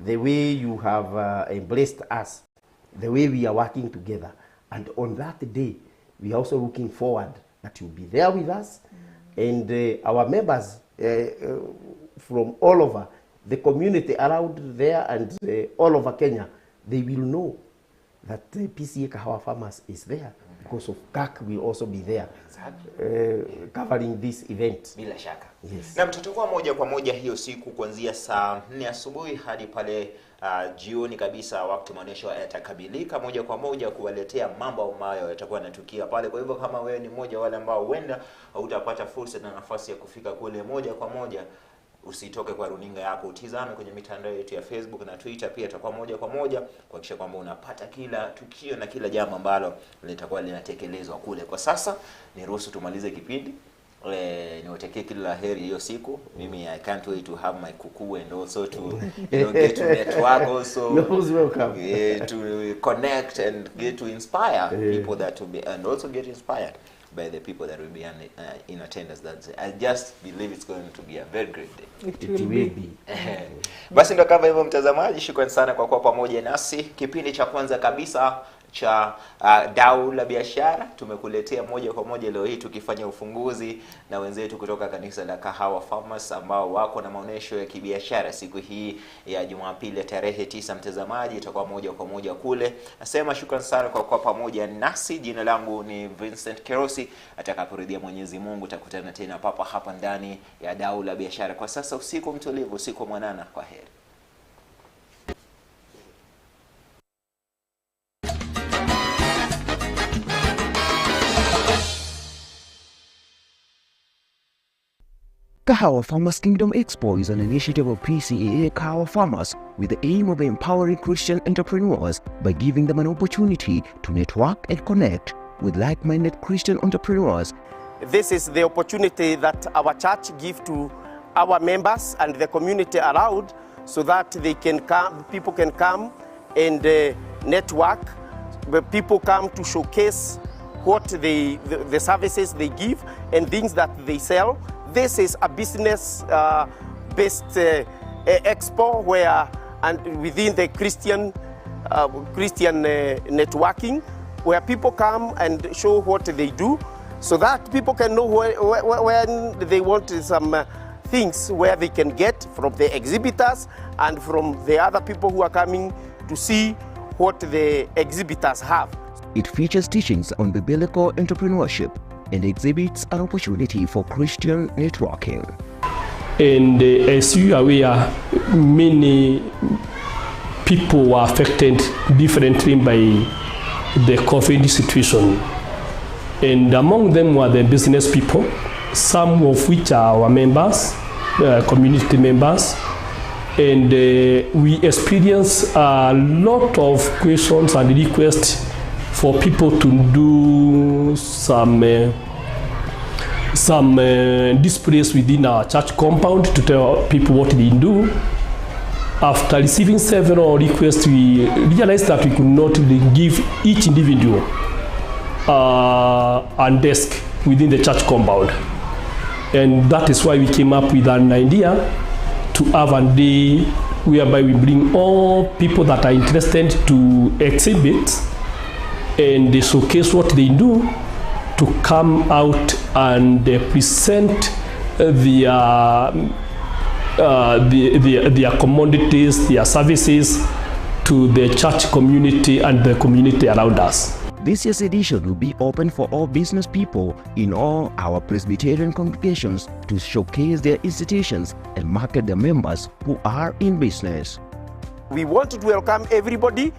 The way you have embraced us, the way we are working together, and on that day we are also looking forward that you'll be there with us, and our members from all over the community around there and all over Kenya, they will know that the PCA Kahawa Farmers is there because of CAC will also be there covering this event. Bila shaka. Yes. Na tutakuwa moja kwa moja hiyo siku kuanzia saa 4 asubuhi hadi pale jioni kabisa wakati maonesho yatakamilika, moja kwa moja kuwaletea mambo ambayo yatakuwa yanatukia pale. Kwa hivyo kama wewe ni mmoja wale ambao huenda hutapata fursa na nafasi ya kufika kule moja kwa moja, usitoke kwa runinga yako, utizame kwenye mitandao yetu ya Facebook na Twitter. Pia tutakuwa moja kwa moja kuhakikisha kwamba unapata kila tukio na kila jambo ambalo litakuwa linatekelezwa kule. Kwa sasa niruhusu tumalize kipindi. Niwatakie kila laheri hiyo siku. Mimi I can't wait to have my kuku and also to get to network also. To connect and get to inspire people that will be, and also get inspired by the people that will be in attendance that day. I just believe it's going to be a very great day. It will be. Basi ndo kama hivyo mtazamaji, shukrani sana kwa kuwa pamoja nasi. Kipindi cha kwanza kabisa cha Dau La Biashara tumekuletea moja kwa moja leo hii tukifanya ufunguzi na wenzetu kutoka kanisa la Kahawa Farmers ambao wako na maonesho ya kibiashara siku hii ya Jumapili tarehe 9. Mtazamaji, itakuwa moja kwa moja kule. Nasema shukrani sana kwa kuwa pamoja nasi. Jina langu ni Vincent Kerosi. Atakaporudia Mwenyezi Mungu tutakutana tena papa hapa ndani ya Dau La Biashara. Kwa sasa usiku mtulivu, usiku mwanana. Kwa heri. Kahawa Farmers Kingdom Expo is an initiative of PCAA Kahawa Farmers with the aim of empowering Christian entrepreneurs by giving them an opportunity to network and connect with like-minded Christian entrepreneurs. This is the opportunity that our church gives to our members and the community around so that they can come, people can come and network. People come to showcase what the services they give and things that they sell. This is a business-based expo where, and within the Christian networking, where people come and show what they do, so that people can know when they want some things where they can get from the exhibitors and from the other people who are coming to see what the exhibitors have. It features teachings on biblical entrepreneurship and exhibits an opportunity for Christian networking. And as you are aware, many people were affected differently by the COVID situation. And among them were the business people, some of which are our members, community members. And we experienced a lot of questions and requests for people to do some displays within our church compound to tell people what they do. After receiving several requests, we realized that we could not really give each individual a desk within the church compound. And that is why we came up with an idea to have a day whereby we bring all people that are interested to exhibit and they showcase what they do, to come out and present their commodities, their services to the church community and the community around us. This year's edition will be open for all business people in all our Presbyterian congregations to showcase their institutions and market their members who are in business. We want to welcome everybody,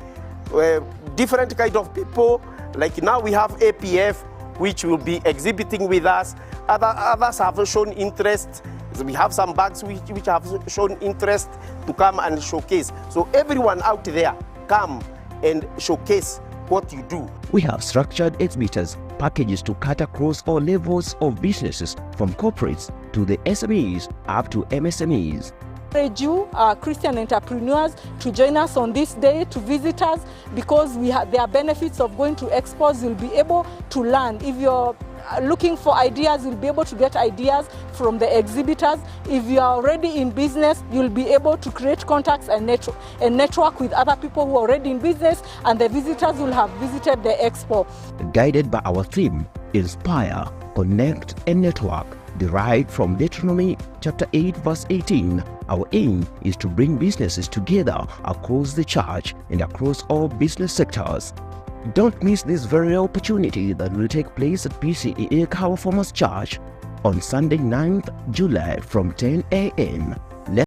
different kind of people. Like now we have APF, which will be exhibiting with us. Others have shown interest. We have some bags which have shown interest to come and showcase. So everyone out there, come and showcase what you do. We have structured exhibitors packages to cut across all levels of businesses, from corporates to the SMEs up to MSMEs. Encourage you, Christian entrepreneurs, to join us on this day, to visit us, because there are benefits of going to expos. You'll be able to learn. If you're looking for ideas, you'll be able to get ideas from the exhibitors. If you are already in business, you'll be able to create contacts and network with other people who are already in business, and the visitors will have visited the expo. Guided by our theme, Inspire, Connect and Network, derived from Deuteronomy chapter 8 verse 18, our aim is to bring businesses together across the church and across all business sectors. Don't miss this very opportunity that will take place at PCEA Kawa Farmers Church on Sunday 9th July from 10 a.m.